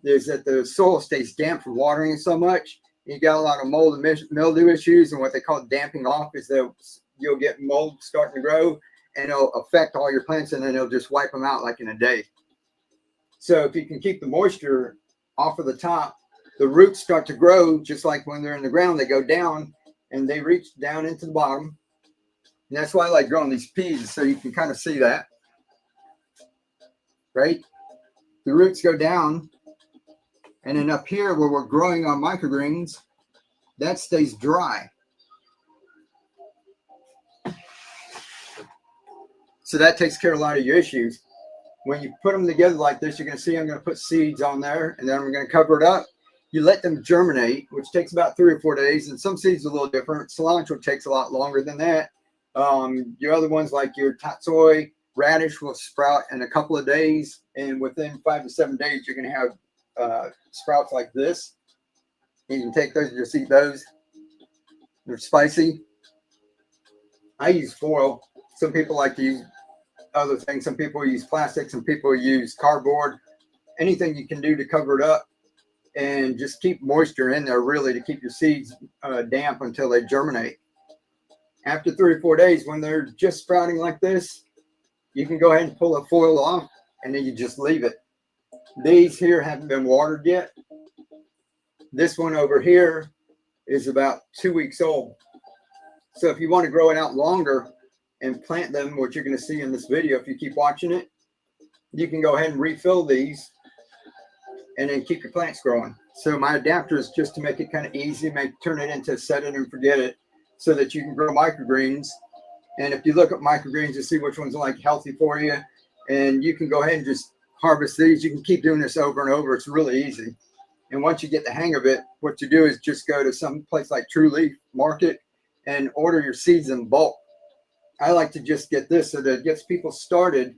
Is that the soil stays damp from watering it so much. You got a lot of mold and mildew issues, and what they call damping off is that you'll get mold starting to grow, and it'll affect all your plants, and then it'll just wipe them out like in a day. So if you can keep the moisture off of the top, the roots start to grow just like when they're in the ground. They go down, and they reach down into the bottom. And that's why I like growing these peas, so you can kind of see that, right? The roots go down. And then up here where we're growing our microgreens, that stays dry. So that takes care of a lot of your issues. When you put them together like this, you're going to see I'm going to put seeds on there, and then I'm going to cover it up. You let them germinate, which takes about 3 or 4 days, and some seeds are a little different. Cilantro takes a lot longer than that. Your other ones like your tatsoi, radish will sprout in a couple of days, and within 5 to 7 days, you're going to have sprouts like this. You can take those and just eat those. They're spicy. I use foil. Some people like to use other things. Some people use plastic. Some people use cardboard. Anything you can do to cover it up and just keep moisture in there, really, to keep your seeds damp until they germinate. After 3 or 4 days, when they're just sprouting like this, you can go ahead and pull the foil off, and then you just leave it. These here haven't been watered yet. This one over here is about 2 weeks old. So if you want to grow it out longer and plant them, what you're going to see in this video, if you keep watching it, you can go ahead and refill these and then keep your plants growing. So my adapter is just to make it kind of easy, turn it into set it and forget it, so that you can grow microgreens. And if you look at microgreens, you see which ones are like healthy for you, and you can go ahead and just harvest these. You can keep doing this over and over. It's really easy. And once you get the hang of it, what you do is just go to some place like True Leaf Market and order your seeds in bulk. I like to just get this so that it gets people started,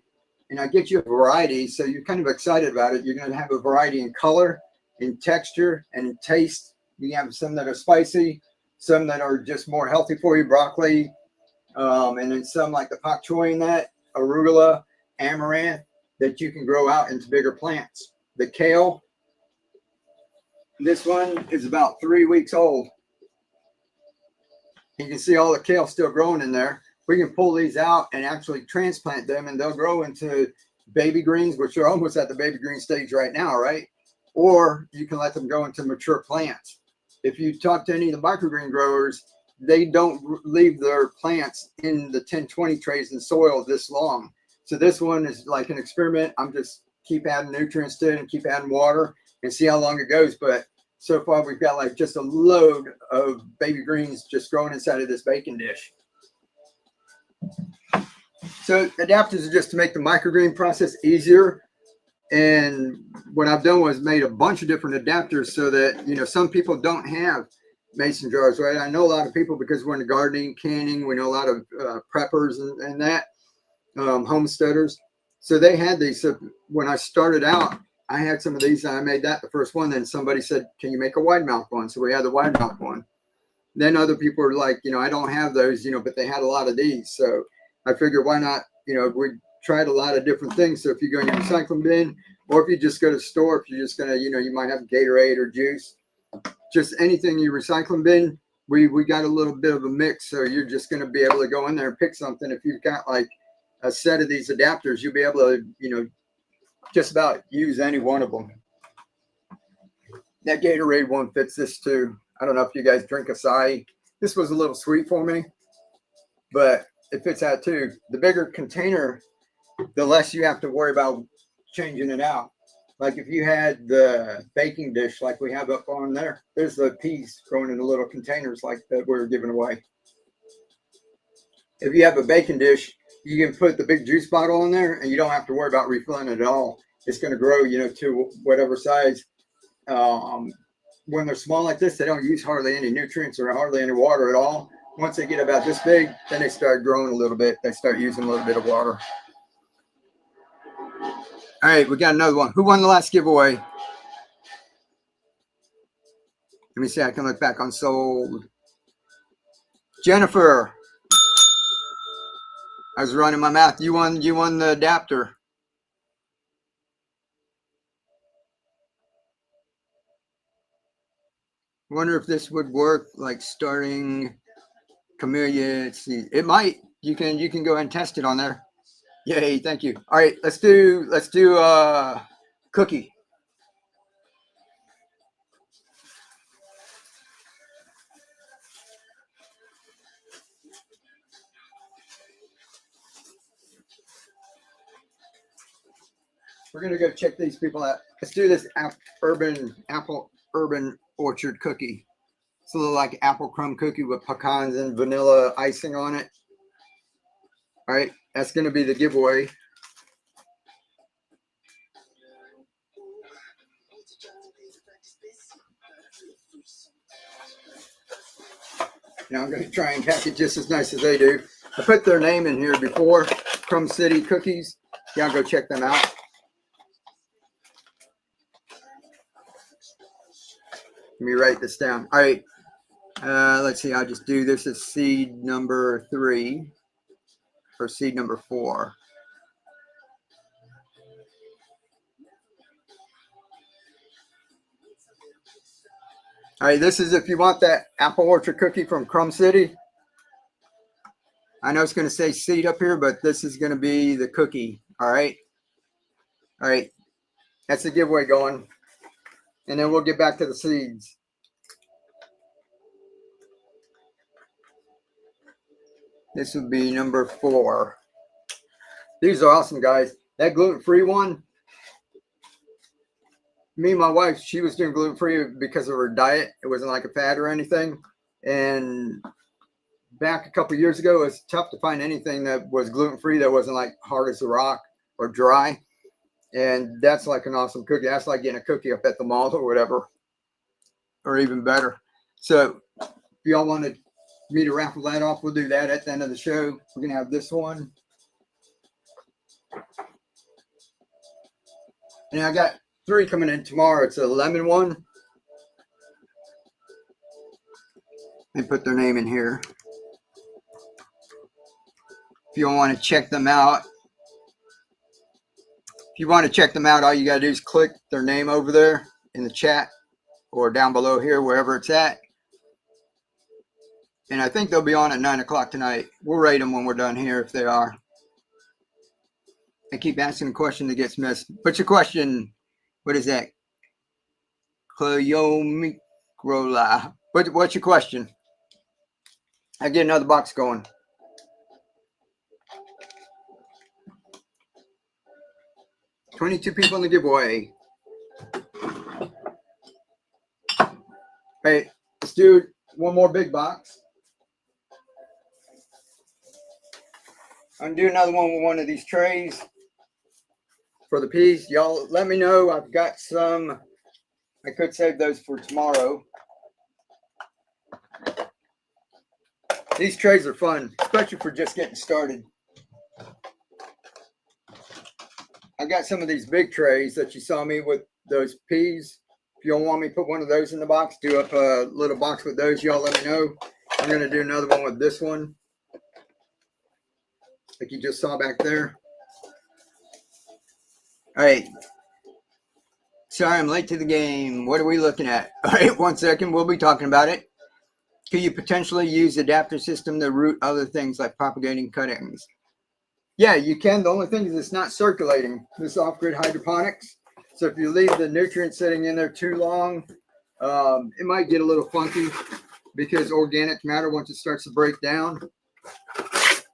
and I get you a variety, so you're kind of excited about it. You're going to have a variety in color, in texture, and in taste. You have some that are spicy, some that are just more healthy for you, broccoli, and then some like the pak choi nut, arugula, amaranth, that you can grow out into bigger plants. The kale, this one is about 3 weeks old. You can see all the kale still growing in there. We can pull these out and actually transplant them, and they'll grow into baby greens, which are almost at the baby green stage right now, right? Or you can let them go into mature plants. If you talk to any of the microgreen growers, they don't leave their plants in the 10-20 trays in soil this long. So this one is like an experiment. I'm just keep adding nutrients to it and keep adding water and see how long it goes. But so far we've got like just a load of baby greens just growing inside of this baking dish. So adapters are just to make the microgreen process easier. And what I've done was made a bunch of different adapters so that, you know, some people don't have mason jars, right? I know a lot of people, because we're in the gardening, canning, we know a lot of preppers and that, homesteaders. So they had these. So when I started out, I had some of these, and I made that the first one. Then somebody said, can you make a wide mouth one? So we had the wide mouth one. Then other people were like, you know, I don't have those, you know, but they had a lot of these. So I figured, why not, you know, we tried a lot of different things. So if you go in your recycling bin, or if you just go to the store, if you're just going to, you know, you might have Gatorade or juice, just anything in your recycling bin, we got a little bit of a mix. So you're just going to be able to go in there and pick something. If you've got like a set of these adapters, you'll be able to, you know, just about use any one of them. That Gatorade one fits this too. I don't know if you guys drink acai. This was a little sweet for me, but it fits that too. The bigger container, the less you have to worry about changing it out. Like if you had the baking dish like we have up on there, there's the peas growing in the little containers like that we're giving away. If you have a baking dish, you can put the big juice bottle in there and you don't have to worry about refilling it at all. It's going to grow, you know, to whatever size. When they're small like this, they don't use hardly any nutrients or hardly any water at all. Once they get about this big, then they start growing a little bit. They start using a little bit of water. All right, we got another one. Who won the last giveaway? Let me see. I can look back on sold. Jennifer. I was running my mouth. You won the adapter. I wonder if this would work, like starting Camellia. See, it might. You can go ahead and test it on there. Yay, thank you. All right, let's do cookie. We're gonna go check these people out. Let's do this apple urban orchard cookie. It's a little like apple crumb cookie with pecans and vanilla icing on it. All right, that's gonna be the giveaway. Now I'm gonna try and pack it just as nice as they do. I put their name in here before, Crumb City Cookies. Y'all go check them out. Let me write this down. All right. Let's see. I'll just do this as seed number 3 or seed number 4. All right. This is if you want that apple orchard cookie from Crumb City. I know it's going to say seed up here, but this is going to be the cookie. All right. All right. That's the giveaway going. And then we'll get back to the seeds. This would be number 4. These are awesome, guys. That gluten-free one, me and my wife, she was doing gluten-free because of her diet. It wasn't like a fad or anything. And back a couple years ago, it was tough to find anything that was gluten-free that wasn't like hard as a rock or dry. And that's like an awesome cookie. That's like getting a cookie up at the mall or whatever, or even better. So if y'all wanted me to raffle that off, we'll do that at the end of the show. We're going to have this one. And I got 3 coming in tomorrow. It's a lemon one. They put their name in here. If you want to check them out, all you got to do is click their name over there in the chat or down below here, wherever it's at. And I think they'll be on at 9 o'clock tonight. We'll rate them when we're done here if they are. I keep asking a question that gets missed. What's your question? What is that? Cleomicrola. What's your question? I get another box going. $22 people in the giveaway. Hey, let's do one more big box. I'm going to do another one with one of these trays for the peas. Y'all let me know. I've got some. I could save those for tomorrow. These trays are fun, especially for just getting started. I got some of these big trays that you saw me with those peas. If you don't want me to put one of those in the box, do up a little box with those. Y'all let me know. I'm going to do another one with this one, like you just saw back there. All right. Sorry, I'm late to the game. What are we looking at? All right, 1 second. We'll be talking about it. Could you potentially use the adapter system to root other things like propagating cuttings? Yeah, you can. The only thing is it's not circulating. This off-grid hydroponics. So if you leave the nutrients sitting in there too long, it might get a little funky because organic matter, once it starts to break down,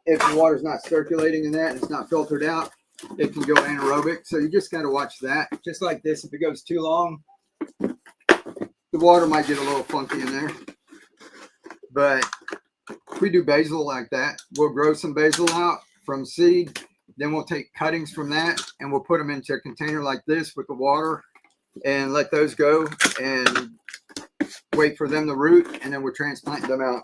if the water's not circulating in that and it's not filtered out, it can go anaerobic. So you just got to watch that. Just like this, if it goes too long, the water might get a little funky in there. But if we do basil like that, we'll grow some basil out from seed. Then we'll take cuttings from that and we'll put them into a container like this with the water and let those go and wait for them to root, and then we'll transplant them out.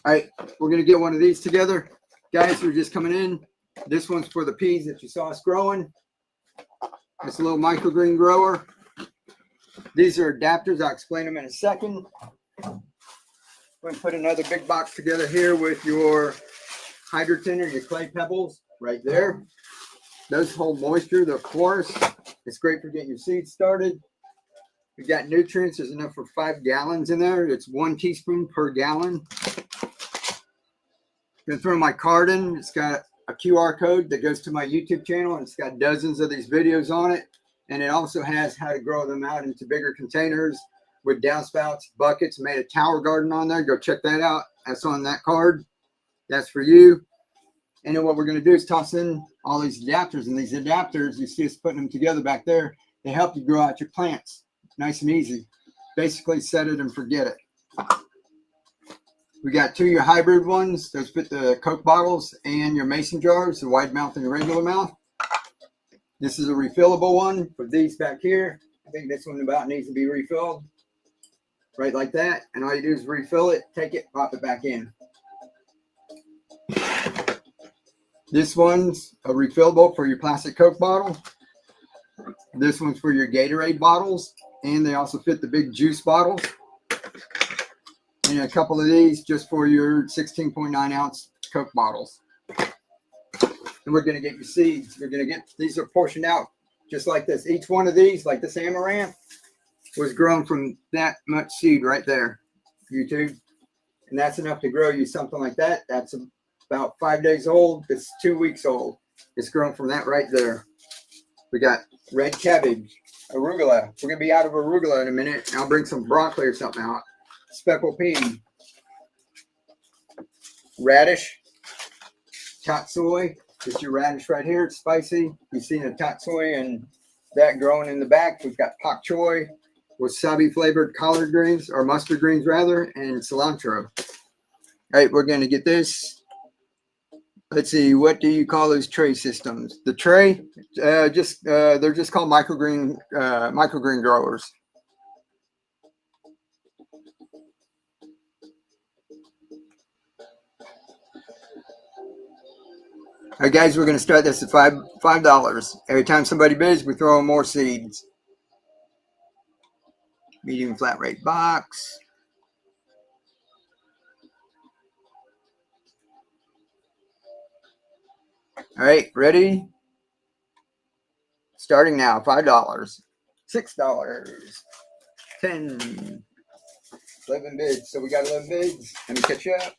All right, we're going to get one of these together. Guys who are just coming in, this one's for the peas that you saw us growing. It's a little microgreen grower. These are adapters. I'll explain them in a second. We're going to put another big box together here with your hydrogen or your clay pebbles right there. Those hold moisture. They're porous. It's great for getting your seeds started. We got nutrients. There's enough for 5 gallons in there. It's 1 teaspoon per gallon. I'm going to throw my card in. It's got a QR code that goes to my YouTube channel, and it's got dozens of these videos on it. And it also has how to grow them out into bigger containers with downspouts, buckets. Made a tower garden on there. Go check that out. That's on that card. That's for you. And then what we're going to do is toss in all these adapters. And these adapters, you see us putting them together back there. They help you grow out your plants. Nice and easy. Basically set it and forget it. We got 2 of your hybrid ones. Those fit the Coke bottles and your mason jars, the wide mouth and the regular mouth. This is a refillable one for these back here. I think this one about needs to be refilled. Right like that. And all you do is refill it, take it, pop it back in. This one's a refillable for your plastic Coke bottle. This one's for your Gatorade bottles. And they also fit the big juice bottles. And a couple of these just for your 16.9 ounce Coke bottles. And we're going to get your seeds. We're going to get, these are portioned out just like this. Each one of these, like this amaranth, was grown from that much seed right there, YouTube. And that's enough to grow you something like that. That's about 5 days old. It's 2 weeks old. It's grown from that right there. We got red cabbage, arugula. We're gonna be out of arugula in a minute. I'll bring some broccoli or something out. Speckled pea, radish, tatsoi. It's your radish right here. It's spicy. You've seen the tatsoi and that growing in the back. We've got pak choi, wasabi flavored collard greens, or mustard greens rather, and cilantro. All right, we're gonna get this. Let's see, what do you call those tray systems? The tray, they're just called microgreen growers. All right, guys, we're going to start this at $5. Every time somebody bids, we throw in more seeds. Medium flat rate box. All right, ready? Starting now, $5, $6, 10, 11 bids. So we got 11 bids. Let me catch you up.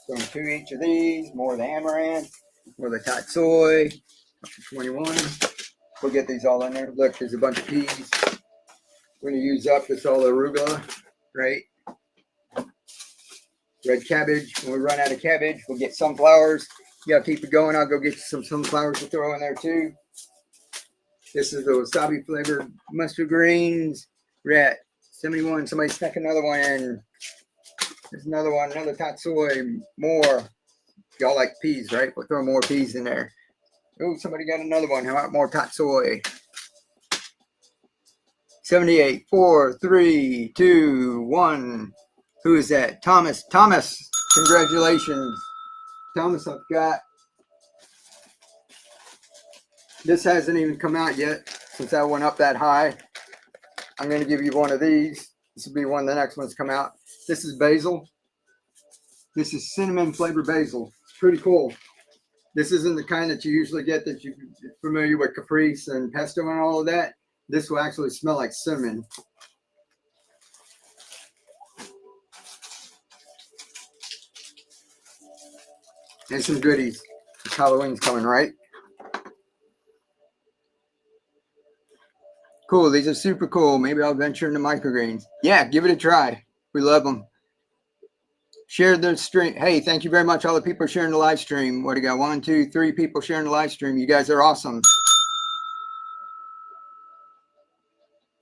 Throwing 2 each of these, more of the amaranth, more of the tatsoi, 21. We'll get these all in there. Look, there's a bunch of peas. We're going to use up this all the arugula, right? Red cabbage. When we run out of cabbage, we'll get sunflowers. You got to keep it going. I'll go get you some sunflowers to throw in there too. This is the wasabi flavored mustard greens. We're at 71. Somebody snuck another one in. There's another one, another tatsoi, more. Y'all like peas, right? We'll throw more peas in there. Oh, somebody got another one. How about more tatsoi? 78, 4, 3, 2, 1. Who is that? Thomas. Thomas, congratulations. Thomas, I've got. This hasn't even come out yet since I went up that high. I'm going to give you one of these. This will be one of the next ones come out. This is basil. This is cinnamon flavored basil. Pretty cool. This isn't the kind that you usually get that you're familiar with caprice and pesto and all of that. This will actually smell like cinnamon. And some goodies. Halloween's coming, right? Cool. These are super cool. Maybe I'll venture into microgreens. Yeah, give it a try. We love them. Share the stream. Hey, thank you very much. All the people sharing the live stream. What do you got? 1, 2, 3 people sharing the live stream. You guys are awesome.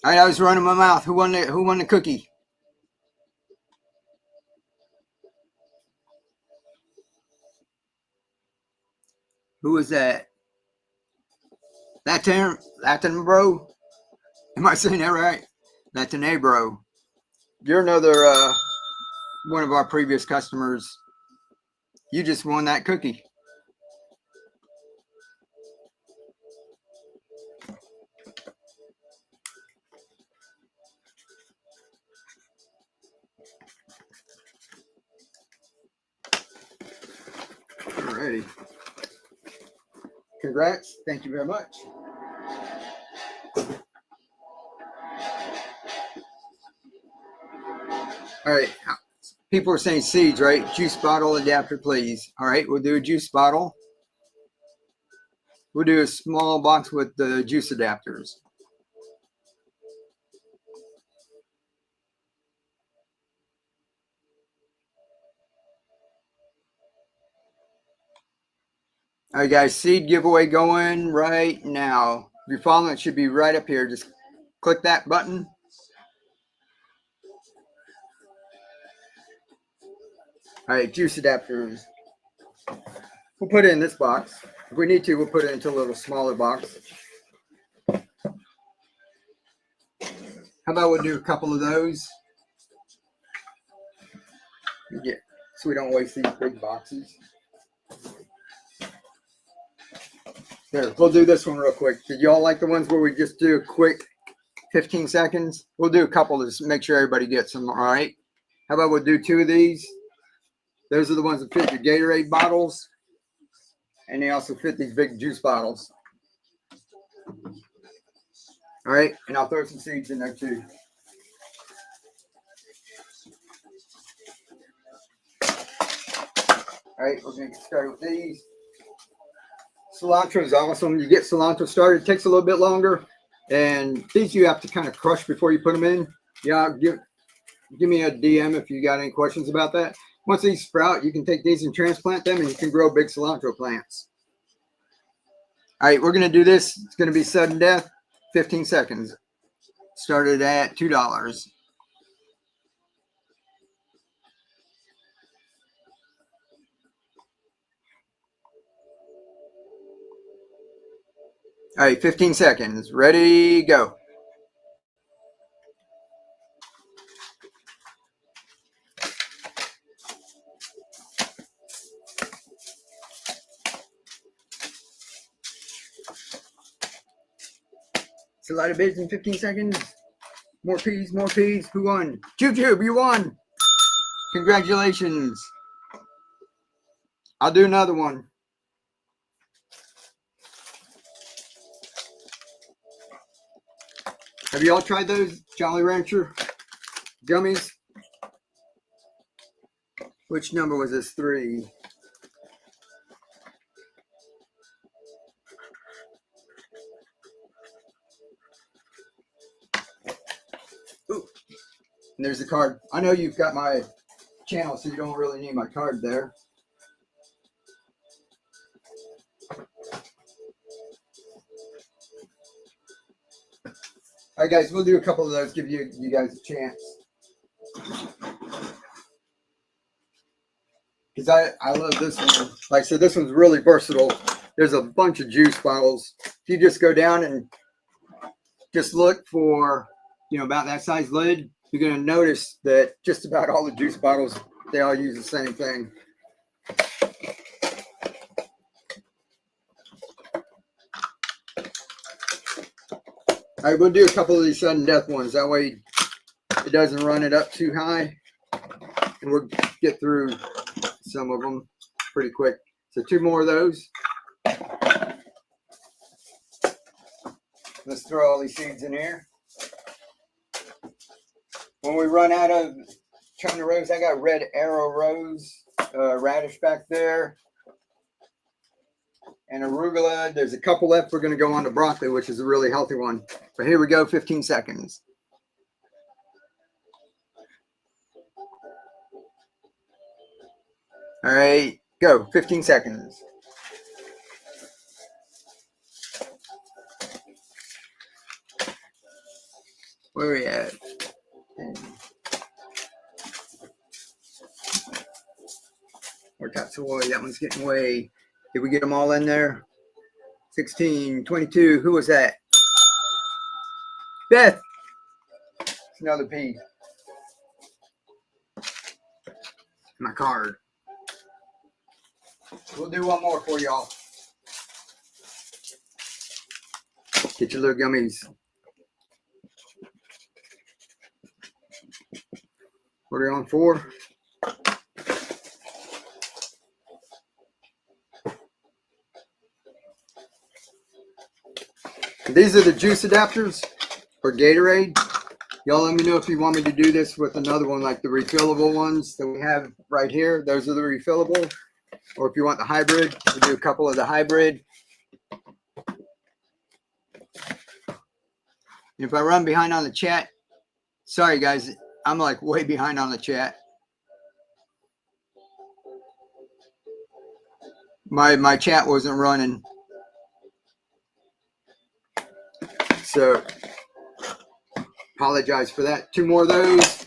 All right, I was running my mouth. Who won the cookie? Who was that? Latin bro? Am I saying that right? Latin bro. You're another one of our previous customers. You just won that cookie. Alrighty. Congrats. Thank you very much. All right. People are saying seeds, right? Juice bottle adapter, please. All right. We'll do a juice bottle. We'll do a small box with the juice adapters. All right, guys. Seed giveaway going right now. If you're following, it should be right up here. Just click that button. All right, juice adapters. We'll put it in this box. If we need to, we'll put it into a little smaller box. How about we'll do a couple of those? Yeah, so we don't waste these big boxes. There, we'll do this one real quick. Did y'all like the ones where we just do a quick 15 seconds? We'll do a couple to just make sure everybody gets them, all right? How about we'll do 2 of these? Those are the ones that fit your Gatorade bottles. And they also fit these big juice bottles. All right, and I'll throw some seeds in there too. All right, we're gonna get started with these. Cilantro is awesome. You get cilantro started, it takes a little bit longer, and these you have to kind of crush before you put them in. Yeah, give me a DM if you got any questions about that. Once these sprout, you can take these and transplant them, and you can grow big cilantro plants. All right, we're gonna do this. It's gonna be sudden death, 15 seconds. Started at $2. All right, 15 seconds. Ready, go. It's a lot of bids in 15 seconds. More peas, more peas. Who won? YouTube, you won. Congratulations. I'll do another one. Have you all tried those Jolly Rancher gummies? Which number was this? 3. Ooh. And there's the card. I know you've got my channel, so you don't really need my card there. All right, guys, we'll do a couple of those, give you guys a chance. Because I love this one. Like I said, this one's really versatile. There's a bunch of juice bottles. If you just go down and just look for, about that size lid, you're going to notice that just about all the juice bottles, they all use the same thing. All right, we'll do a couple of these sudden death ones. That way it doesn't run it up too high. And we'll get through some of them pretty quick. So 2 more of those. Let's throw all these seeds in here. When we run out of China rose, I got red arrow rose, radish back there, and arugula. There's a couple left. We're going to go on to broccoli, which is a really healthy one. But here we go, 15 seconds. All right, go, 15 seconds. Where are we at? Or topsoil, that one's getting away. Did we get them all in there? 16, 22, who was that? Beth. It's another pea. My card. We'll do one more for y'all. Get your little gummies. What are you on 4? These are the juice adapters for Gatorade. Y'all let me know if you want me to do this with another one like the refillable ones that we have right here. Those are the refillable. Or if you want the hybrid, we'll do a couple of the hybrid. If I run behind on the chat, sorry guys, I'm like way behind on the chat. My chat wasn't running. So apologize for that. 2 more of those.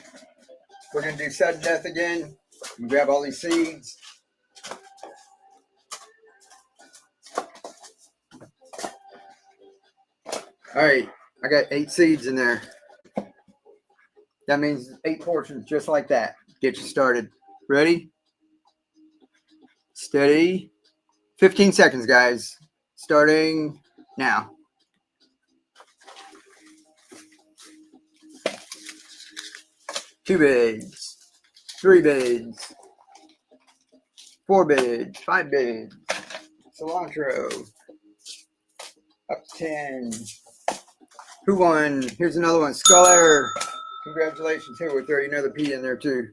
We're going to do sudden death again. Grab all these seeds. All right, I got 8 seeds in there. That means 8 portions just like that. Get you started. Ready? Steady. 15 seconds, guys. Starting now. Two bids, 3 bids, 4 bids, 5 bids. Cilantro. Up to 10. Who won? Here's another one. Scholar. Congratulations. Here, we'll throw you another pea in there too.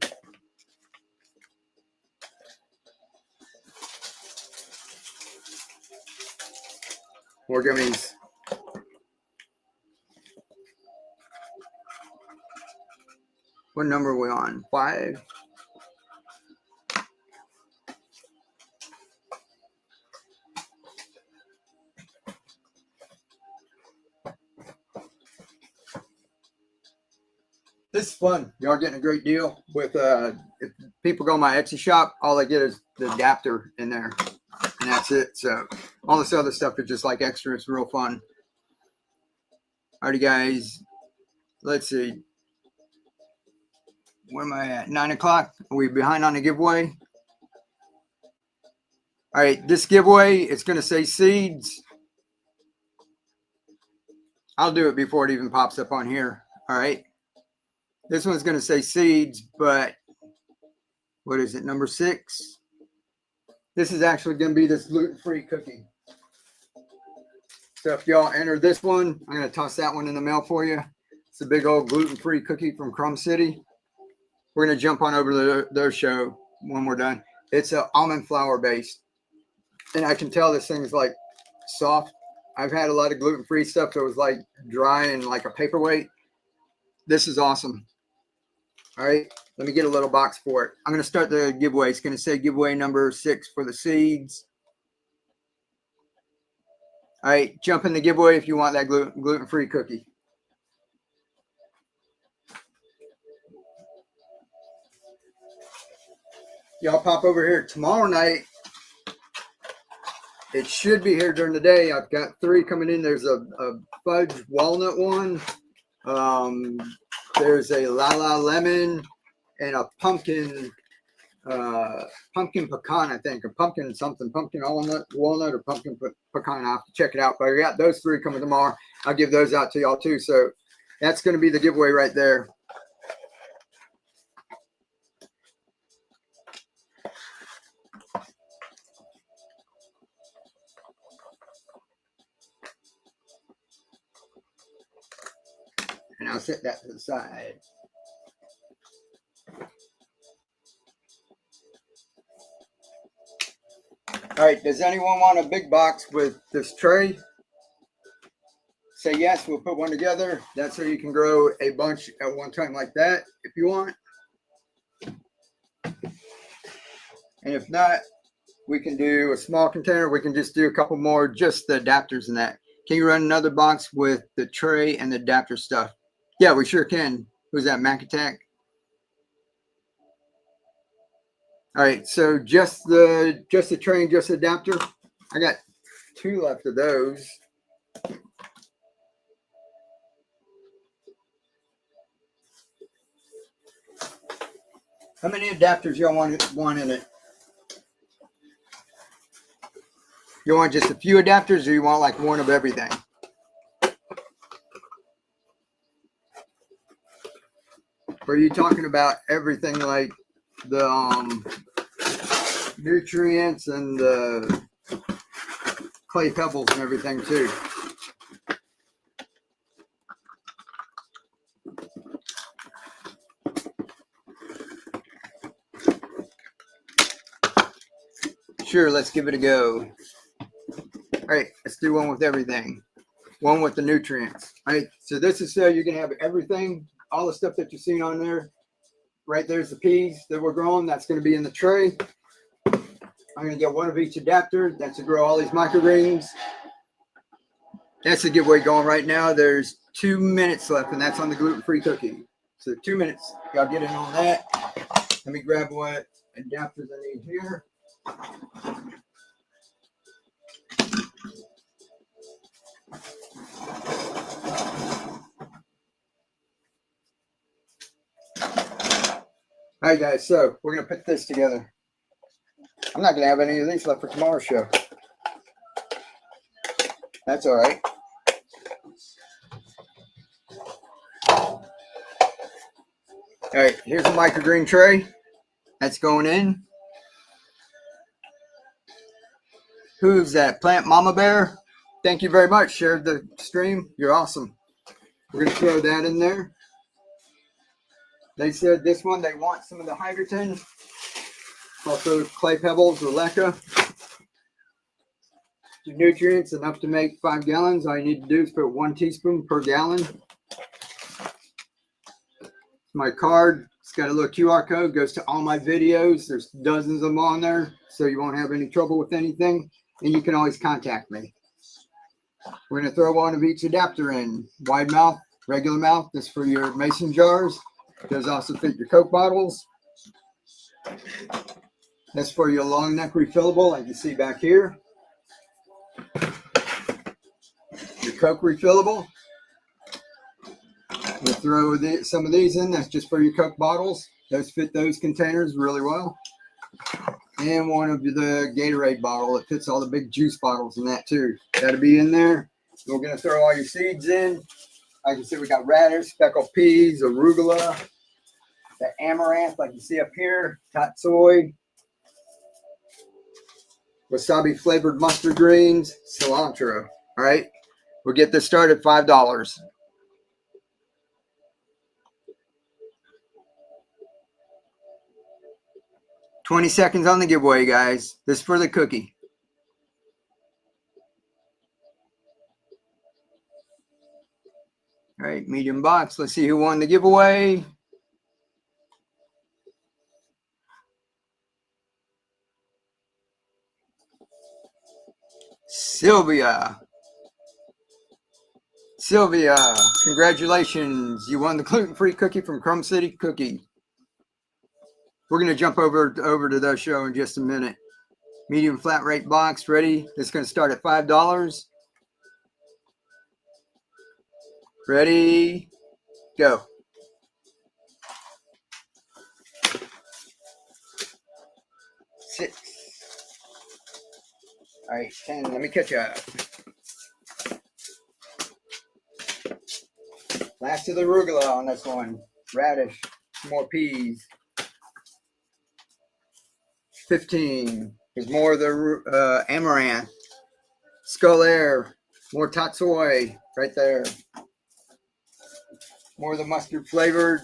more gummies. What number are we on? 5. This is fun. Y'all getting a great deal with if people go to my Etsy shop, all they get is the adapter in there, and that's it. So all this other stuff is just like extra. It's real fun. Alrighty, guys. Let's see. Where am I at? 9 o'clock. Are we behind on the giveaway? All right, this giveaway, it's going to say seeds. I'll do it before it even pops up on here. All right. This one's going to say seeds, but what is it, number 6? This is actually going to be this gluten-free cookie. So if y'all enter this one, I'm going to toss that one in the mail for you. It's a big old gluten-free cookie from Crumb City. We're going to jump on over to their show when we're done. It's an almond flour based. And I can tell this thing is like soft. I've had a lot of gluten-free stuff that was like dry and like a paperweight. This is awesome. All right, let me get a little box for it. I'm going to start the giveaway. It's going to say giveaway number 6 for the seeds. All right, jump in the giveaway if you want that gluten-free cookie. Y'all pop over here tomorrow night. It should be here during the day. I've got 3 coming in. There's a fudge walnut one. There's a la lemon and a pumpkin pecan, I think, or pumpkin something, pumpkin walnut or pumpkin pecan. I'll have to check it out. But I got those 3 coming tomorrow. I'll give those out to y'all too. So that's going to be the giveaway right there. And I'll set that to the side. All right, does anyone want a big box with this tray? Say yes, we'll put one together. That's so you can grow a bunch at one time like that if you want. And if not, we can do a small container. We can just do a couple more, just the adapters and that. Can you run another box with the tray and the adapter stuff? Yeah, we sure can. Who's that, Mac Attack? All right, so just the tray and just the adapter. I got 2 left of those. How many adapters y'all want in it? You want just a few adapters, or you want like one of everything? Or are you talking about everything like the nutrients and the clay pebbles and everything too? Sure, let's give it a go. All right, let's do one with everything. One with the nutrients. All right, so this is so you're gonna have everything, all the stuff that you're seeing on there. Right there's the peas that we're growing. That's gonna be in the tray. I'm gonna get one of each adapter. That's to grow all these microgreens. That's the giveaway going right now. There's 2 minutes left, and that's on the gluten-free cookie. So 2 minutes. Y'all get in on that. Let me grab what adapters I need here. All right, guys, so we're going to put this together. I'm not going to have any of these left for tomorrow's show. That's all right. All right, here's a microgreen tray. That's going in. Who's that? Plant Mama Bear? Thank you very much. Shared the stream. You're awesome. We're going to throw that in there. They said this one, they want some of the hydrogen. Also clay pebbles or leca. extra nutrients, enough to make 5 gallons. All you need to do is put 1 teaspoon per gallon. My card, it's got a little QR code, goes to all my videos. There's dozens of them on there, so you won't have any trouble with anything. And you can always contact me. We're going to throw one of each adapter in. Wide mouth, regular mouth. This for your mason jars. Does also fit your Coke bottles. That's for your long neck refillable, like you see back here. Your Coke refillable. We'll throw some of these in. That's just for your Coke bottles. Those fit those containers really well. And one of the Gatorade bottle. It fits all the big juice bottles in that too. That'll be in there. We're going to throw all your seeds in. Like you see, we got radish, speckled peas, arugula, the amaranth, like you see up here, tatsoi, wasabi flavored mustard greens, cilantro. All right. We'll get this started at $5. 20 seconds on the giveaway, guys. This is for the cookie. All right, medium box. Let's see who won the giveaway. Sylvia. Sylvia, congratulations. You won the gluten-free cookie from Crumb City Cookie. We're going to jump over to the show in just a minute. Medium flat rate box, ready? It's going to start at $5. Ready, go. 6. All right, 10. Let me catch up. Last of the arugula on this one. Radish, more peas. 15. There's more of the amaranth. Skull Air. More tatsoi right there. More of the mustard flavored.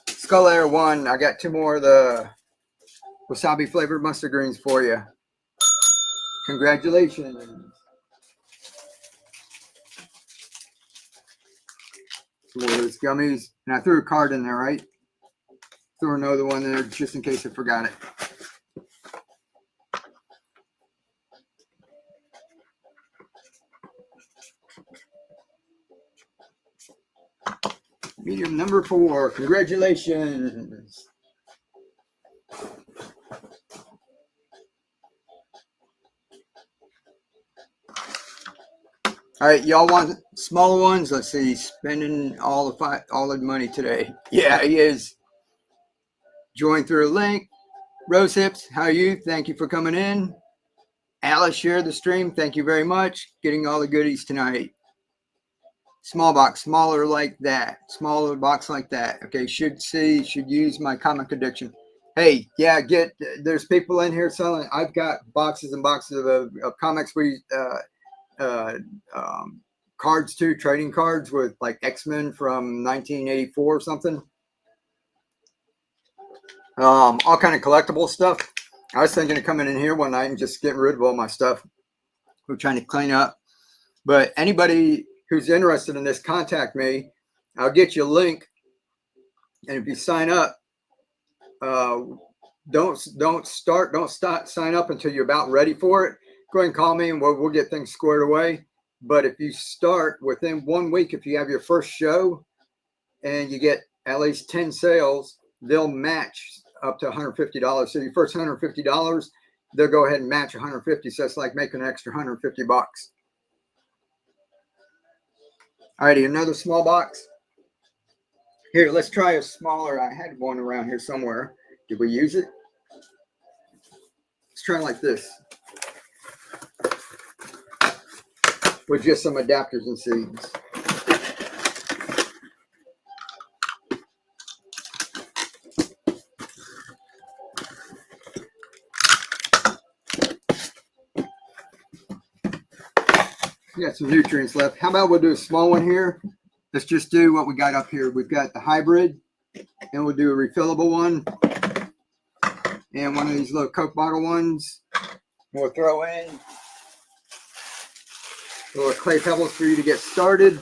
Skull Air 1. I got 2 more of the wasabi flavored mustard greens for you. Congratulations. Some more of those gummies. And I threw a card in there, right? Threw another one in there just in case I forgot it. Medium number 4. Congratulations. All right, y'all want smaller ones? Let's see. Spending all the money today. Yeah, he is. Join through a link. Rose Hips, how are you? Thank you for coming in. Alice, share the stream. Thank you very much. Getting all the goodies tonight. Small box, smaller like that. Smaller box like that. Okay, should use my comic addiction. Hey, yeah, there's people in here selling. I've got boxes and boxes of comics cards too, trading cards with like X-Men from 1984 or something. All kind of collectible stuff. I was thinking of coming in here one night and just getting rid of all my stuff. We're trying to clean up. But anybody who's interested in this, contact me. I'll get you a link. And if you sign up, don't sign up until you're about ready for it. Go ahead and call me and we'll get things squared away. But if you start within 1 week, if you have your first show and you get at least 10 sales, they'll match up to $150. So your first $150, they'll go ahead and match $150. So it's like making an extra $150. All righty, another small box. Here, let's try a smaller. I had one around here somewhere. Did we use it? Let's try like this. With just some adapters and seeds. We got some nutrients left. How about we'll do a small one here? Let's just do what we got up here. We've got the hybrid, and we'll do a refillable one, and one of these little Coke bottle ones. We'll throw in little clay pebbles for you to get started.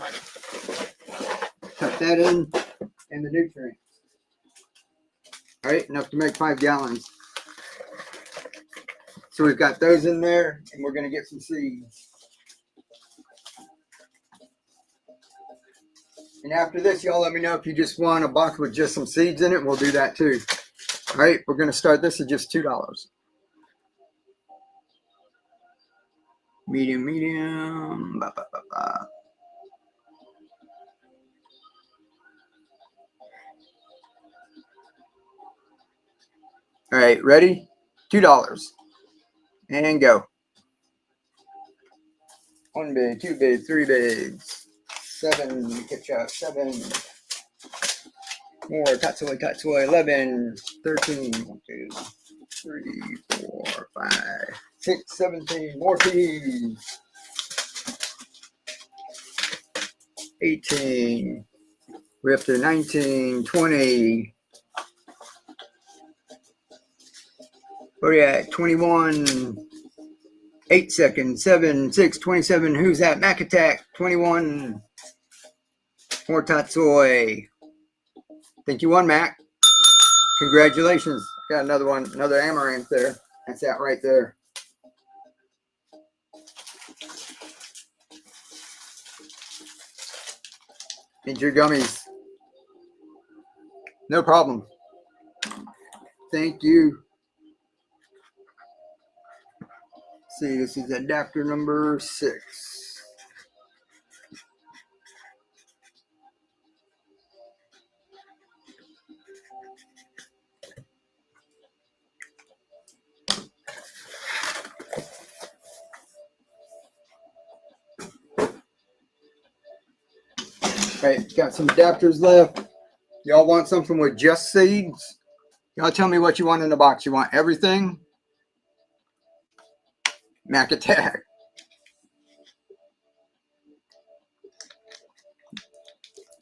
Tuck that in, and the nutrients. All right, enough to make 5 gallons. So we've got those in there, and we're going to get some seeds. And after this, y'all let me know if you just want a box with just some seeds in it. We'll do that too. All right, we're going to start this at just $2. Medium. Ba, ba, ba, ba. All right, ready? $2. And go. 1 big, 2 big, 3 bigs. 7, ketchup, 7. More, tatsoi, 11, 13, 1, 2, 3, 4, 5, 6, 17, more seeds. 18, we're up to 19, 20. Where are you at? 21, 8 seconds, 7, 6, 27. Who's that? Mac Attack, 21. More tatsoi. Think you won, Mac. Congratulations. Got another one, another amaranth there. That's that right there. Need your gummies. No problem. Thank you. See, this is adapter number 6. Right, got some adapters left. Y'all want something with just seeds? Y'all tell me what you want in the box. You want everything? Mac Attack.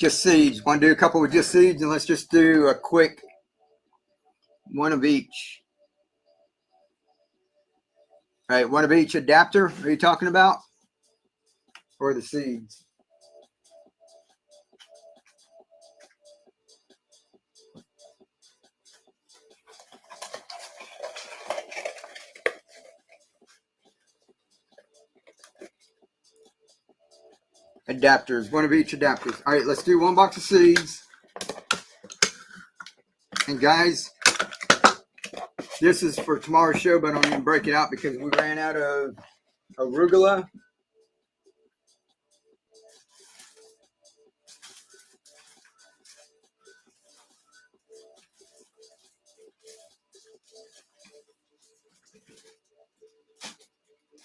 Just seeds. Want to do a couple with just seeds? And let's just do a quick one of each. All right, one of each adapter. Are you talking about? Or the seeds? Adapters, one of each adapters. All right, let's do 1 box of seeds. And guys, this is for tomorrow's show, but I'm going to break it out because we ran out of arugula.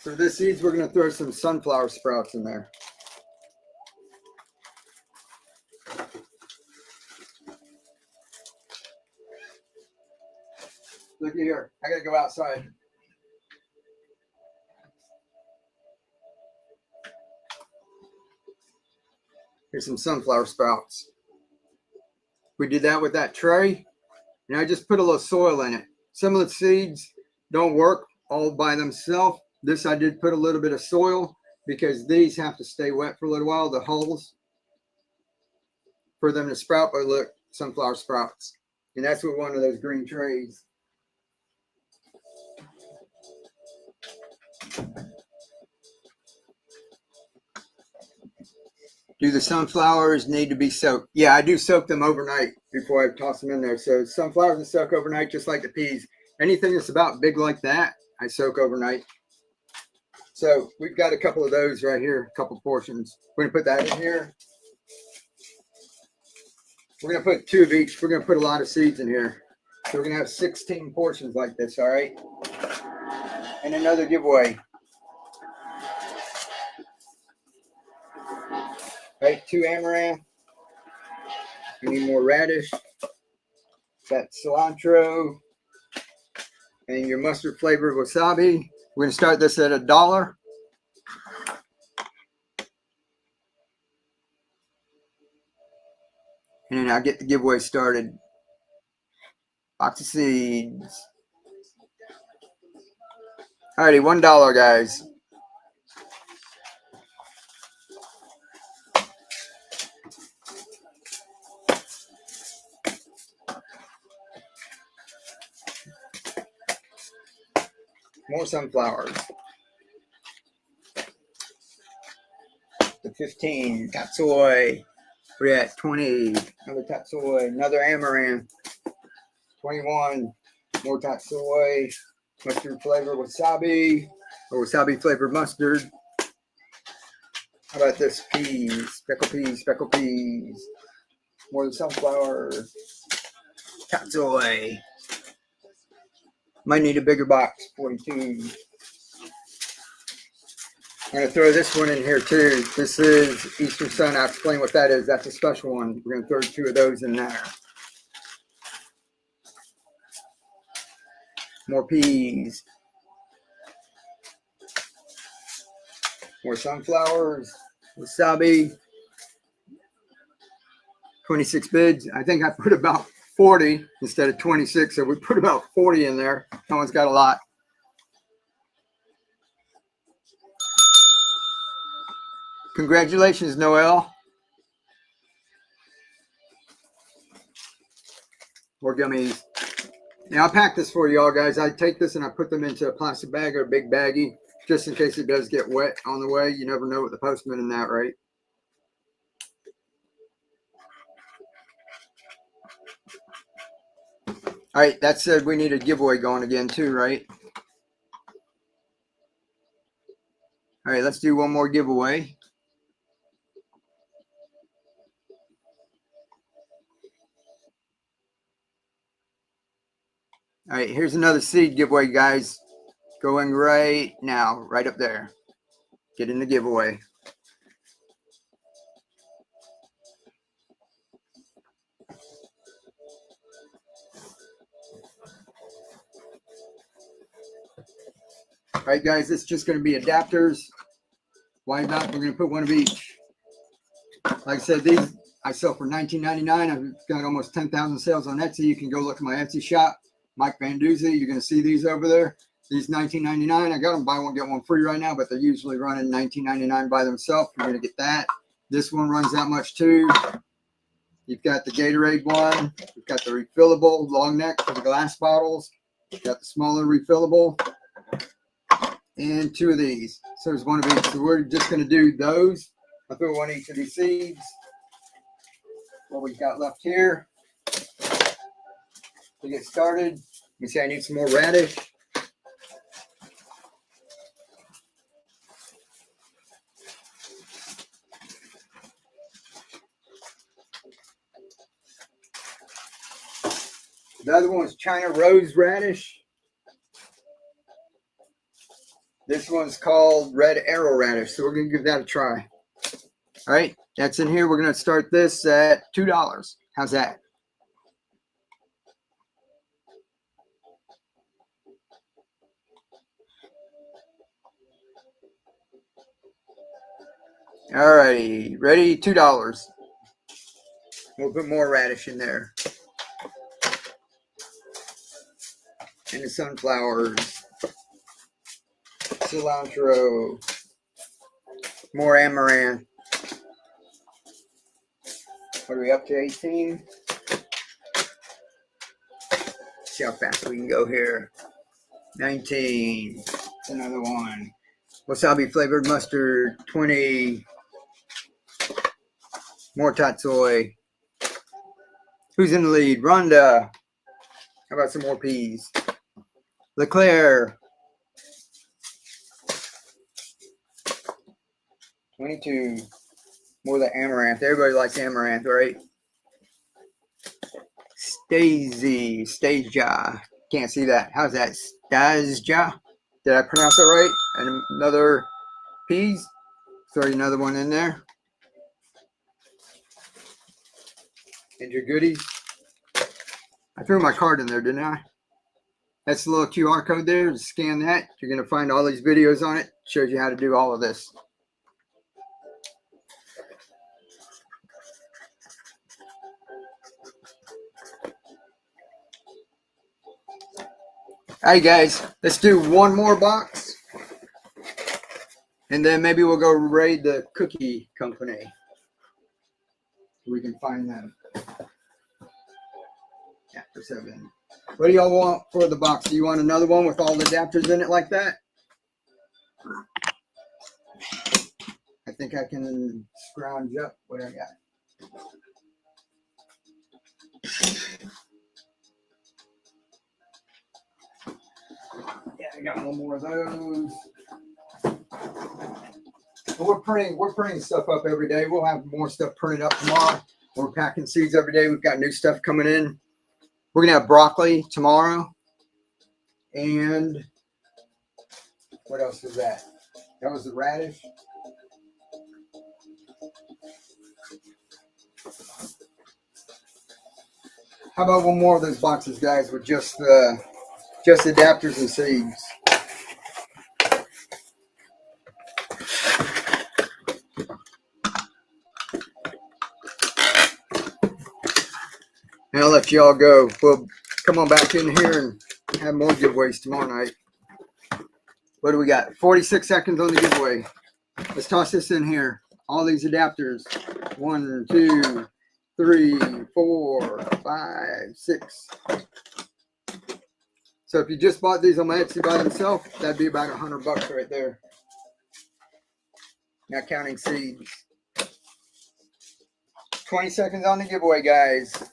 So this seeds, we're going to throw some sunflower sprouts in there. Look here, I got to go outside. Here's some sunflower sprouts. We did that with that tray, and I just put a little soil in it. Some of the seeds don't work all by themselves. This I did put a little bit of soil because these have to stay wet for a little while, the hulls, for them to sprout. But look, sunflower sprouts. And that's with one of those green trays. Do the sunflowers need to be soaked? Yeah, I do soak them overnight before I toss them in there. So sunflowers are soak overnight just like the peas. Anything that's about big like that, I soak overnight. So we've got a couple of those right here, a couple portions. We're going to put that in here. We're going to put 2 of each. We're going to put a lot of seeds in here. So we're going to have 16 portions like this, all right? And another giveaway. All right, 2 amaranth. We need more radish. Got cilantro. And your mustard flavored wasabi. We're going to start this at $1. And I'll get the giveaway started. Box of seeds. Alrighty, $1, guys. More sunflowers. The 15, tatsoi. We're at 20, another tatsoi, another amaranth. 21, more tatsoi, mustard flavor wasabi, or wasabi flavored mustard. How about this? Peas, speckled peas. More than sunflower. Tatsoi. Might need a bigger box, 42. I'm going to throw this one in here too. This is Eastern Sun. I'll explain what that is. That's a special one. We're going to throw 2 of those in there. More peas. More sunflowers. Wasabi. 26 bids. I think I put about 40 instead of 26. So we put about 40 in there. That one's got a lot. Congratulations, Noel. More gummies. Now, I'll pack this for y'all, guys. I take this and I put them into a plastic bag or a big baggie just in case it does get wet on the way. You never know with the postman and that, right? All right, that said, we need a giveaway going again too, right? All right, let's do one more giveaway. All right, here's another seed giveaway, guys. Going right now, right up there. Get in the giveaway. All right, guys, it's just going to be adapters. Why not? We're going to put one of each. Like I said, these I sell for $19.99. I've got almost 10,000 sales on Etsy. You can go look at my Etsy shop, Mike Van Doozy. You're going to see these over there. These $19.99. I got them buy one, get one free right now, but they're usually running $19.99 by themselves. You're going to get that. This one runs that much too. You've got the Gatorade one. You've got the refillable long neck for the glass bottles. You've got the smaller refillable. And 2 of these. So there's one of each. So we're just going to do those. I'll throw one each of these seeds. What we've got left here to get started. You see I need some more radish. The other one is China Rose Radish. This one's called Red Arrow Radish, so we're going to give that a try. All right, that's in here. We're going to start this at $2. How's that? All righty, ready? $2. We'll put more radish in there. And the sunflowers. Cilantro. More amaranth. What are we up to, 18? See how fast we can go here. 19. Another one. Wasabi flavored mustard. 20. More tatsoi. Who's in the lead? Rhonda. How about some more peas? LeClaire. 22. More of the amaranth. Everybody likes amaranth, right? Stasia. Can't see that. How's that? Stasia. Did I pronounce it right? And another peas. Throw another one in there. And your goodies. I threw my card in there, didn't I? That's the little QR code there. Just scan that. You're going to find all these videos on it. Shows you how to do all of this. All right, guys, let's do one more box. And then maybe we'll go raid the cookie company. We can find them. Chapter 7. What do y'all want for the box? Do you want another one with all the adapters in it like that? I think I can scrounge up what I got. Yeah, I got one more of those. We're printing stuff up every day. We'll have more stuff printed up tomorrow. We're packing seeds every day. We've got new stuff coming in. We're gonna have broccoli tomorrow. And what else was that? That was the radish. How about one more of those boxes, guys, with just adapters and seeds? And I'll let y'all go. We'll come on back in here and have more giveaways tomorrow night. What do we got? 46 seconds on the giveaway. Let's toss this in here. All these adapters. 1, 2, 3, 4, 5, 6. So if you just bought these on my Etsy by themselves, that'd be about $100 right there. Not counting seeds. 20 seconds on the giveaway, guys.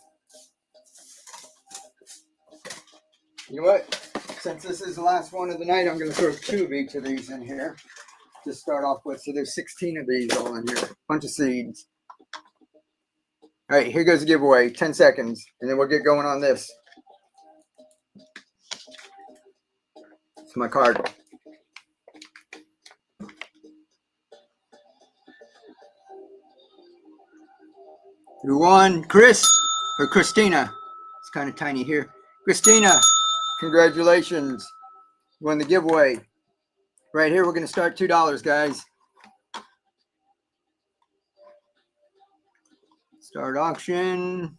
You know what? Since this is the last one of the night, I'm going to throw 2 of each of these in here to start off with. So there's 16 of these all in here. Bunch of seeds. All right, here goes the giveaway. 10 seconds, and then we'll get going on this. It's my card. Who won? Chris or Christina? It's kind of tiny here. Christina, congratulations. You won the giveaway. Right here, we're going to start $2, guys. Start auction.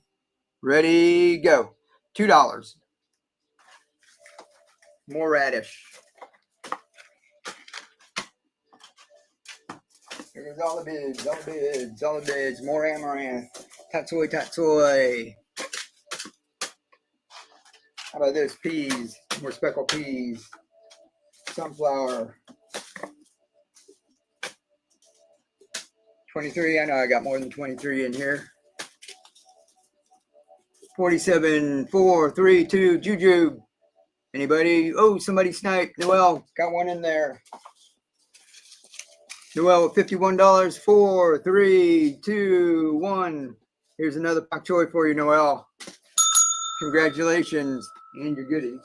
Ready, go. $2. More radish. Here's all the bids, all the bids, all the bids. More amaranth. Tatsoi, tatsoi. How about this? Peas. More speckled peas. Sunflower. 23. I know I got more than 23 in here. 47, 4, 3, 2. Juju. Anybody? Oh, somebody sniped. Noel got one in there. Noel with $51. 4, 3, 2, 1. Here's another pak choi for you, Noel. Congratulations and your goodies.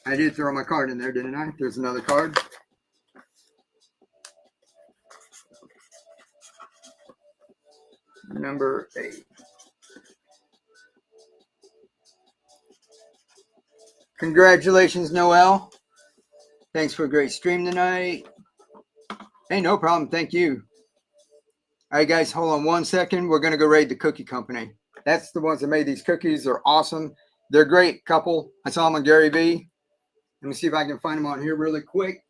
I did throw my card in there, didn't I? There's another card. Number 8. Congratulations, Noel. Thanks for a great stream tonight. Hey, no problem. Thank you. All right, guys, hold on 1 second. We're going to go raid the cookie company. That's the ones that made these cookies. They're awesome. They're a great couple. I saw them on Gary Vee. Let me see if I can find them on here really quick.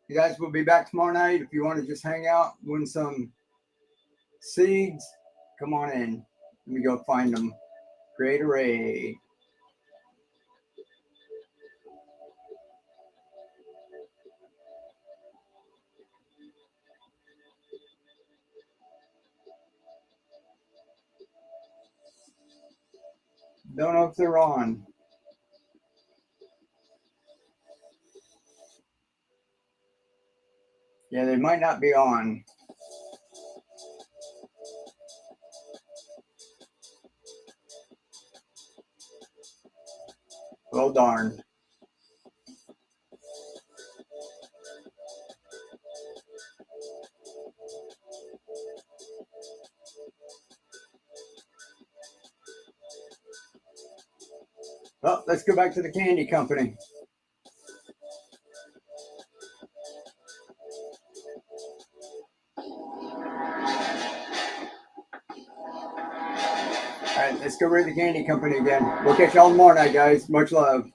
You guys will be back tomorrow night. If you want to just hang out, win some seeds, come on in. Let me go find them. Create a raid. Don't know if they're on. Yeah, they might not be on. Well, darn. Well, let's go back to the candy company. All right, let's go raid the candy company again. We'll catch y'all tomorrow night, guys. Much love.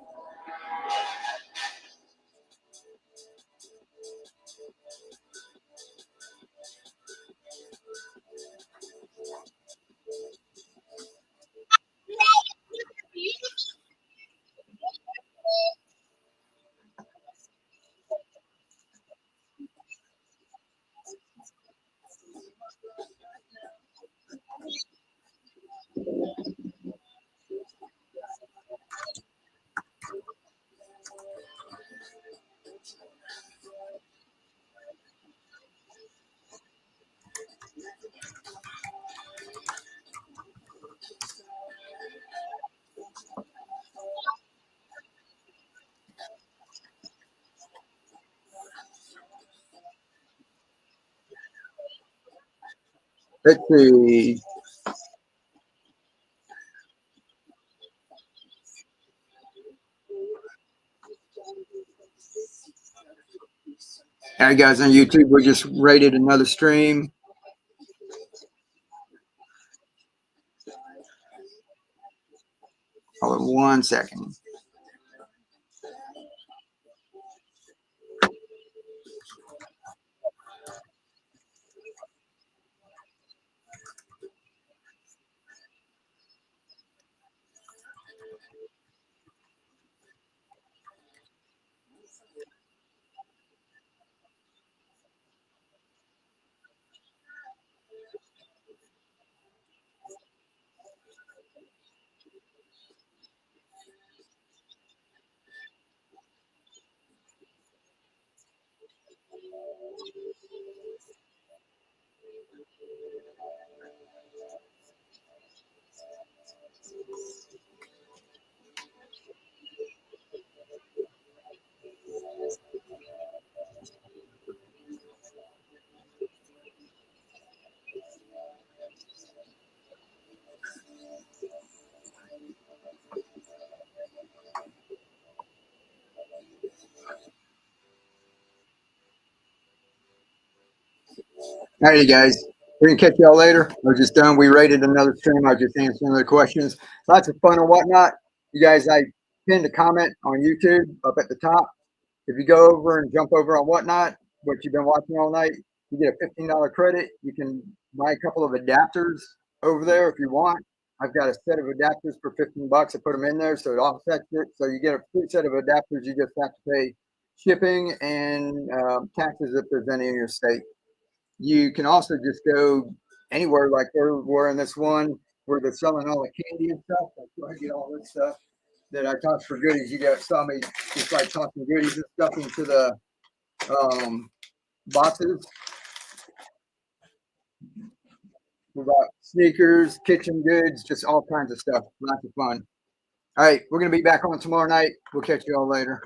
Let's see. All right, guys, on YouTube, we just rated another stream. Hold on 1 second. All right, guys. We can catch y'all later. We're just done. We rated another stream. I was just answering the questions. Lots of fun and whatnot. You guys, I pinned a comment on YouTube up at the top. If you go over and jump over on whatnot, what you've been watching all night, you get a $15 credit. You can buy a couple of adapters over there if you want. I've got a set of adapters for 15 bucks. I put them in there so it offsets it. So you get a free set of adapters. You just have to pay shipping and taxes if there's any in your state. You can also just go anywhere like we're in this one where they're selling all the candy and stuff. That's where I get all this stuff that I toss for goodies. You guys saw me just like tossing goodies and stuff into the boxes. We got sneakers, kitchen goods, just all kinds of stuff. Lots of fun. All right, we're going to be back on tomorrow night. We'll catch you all later.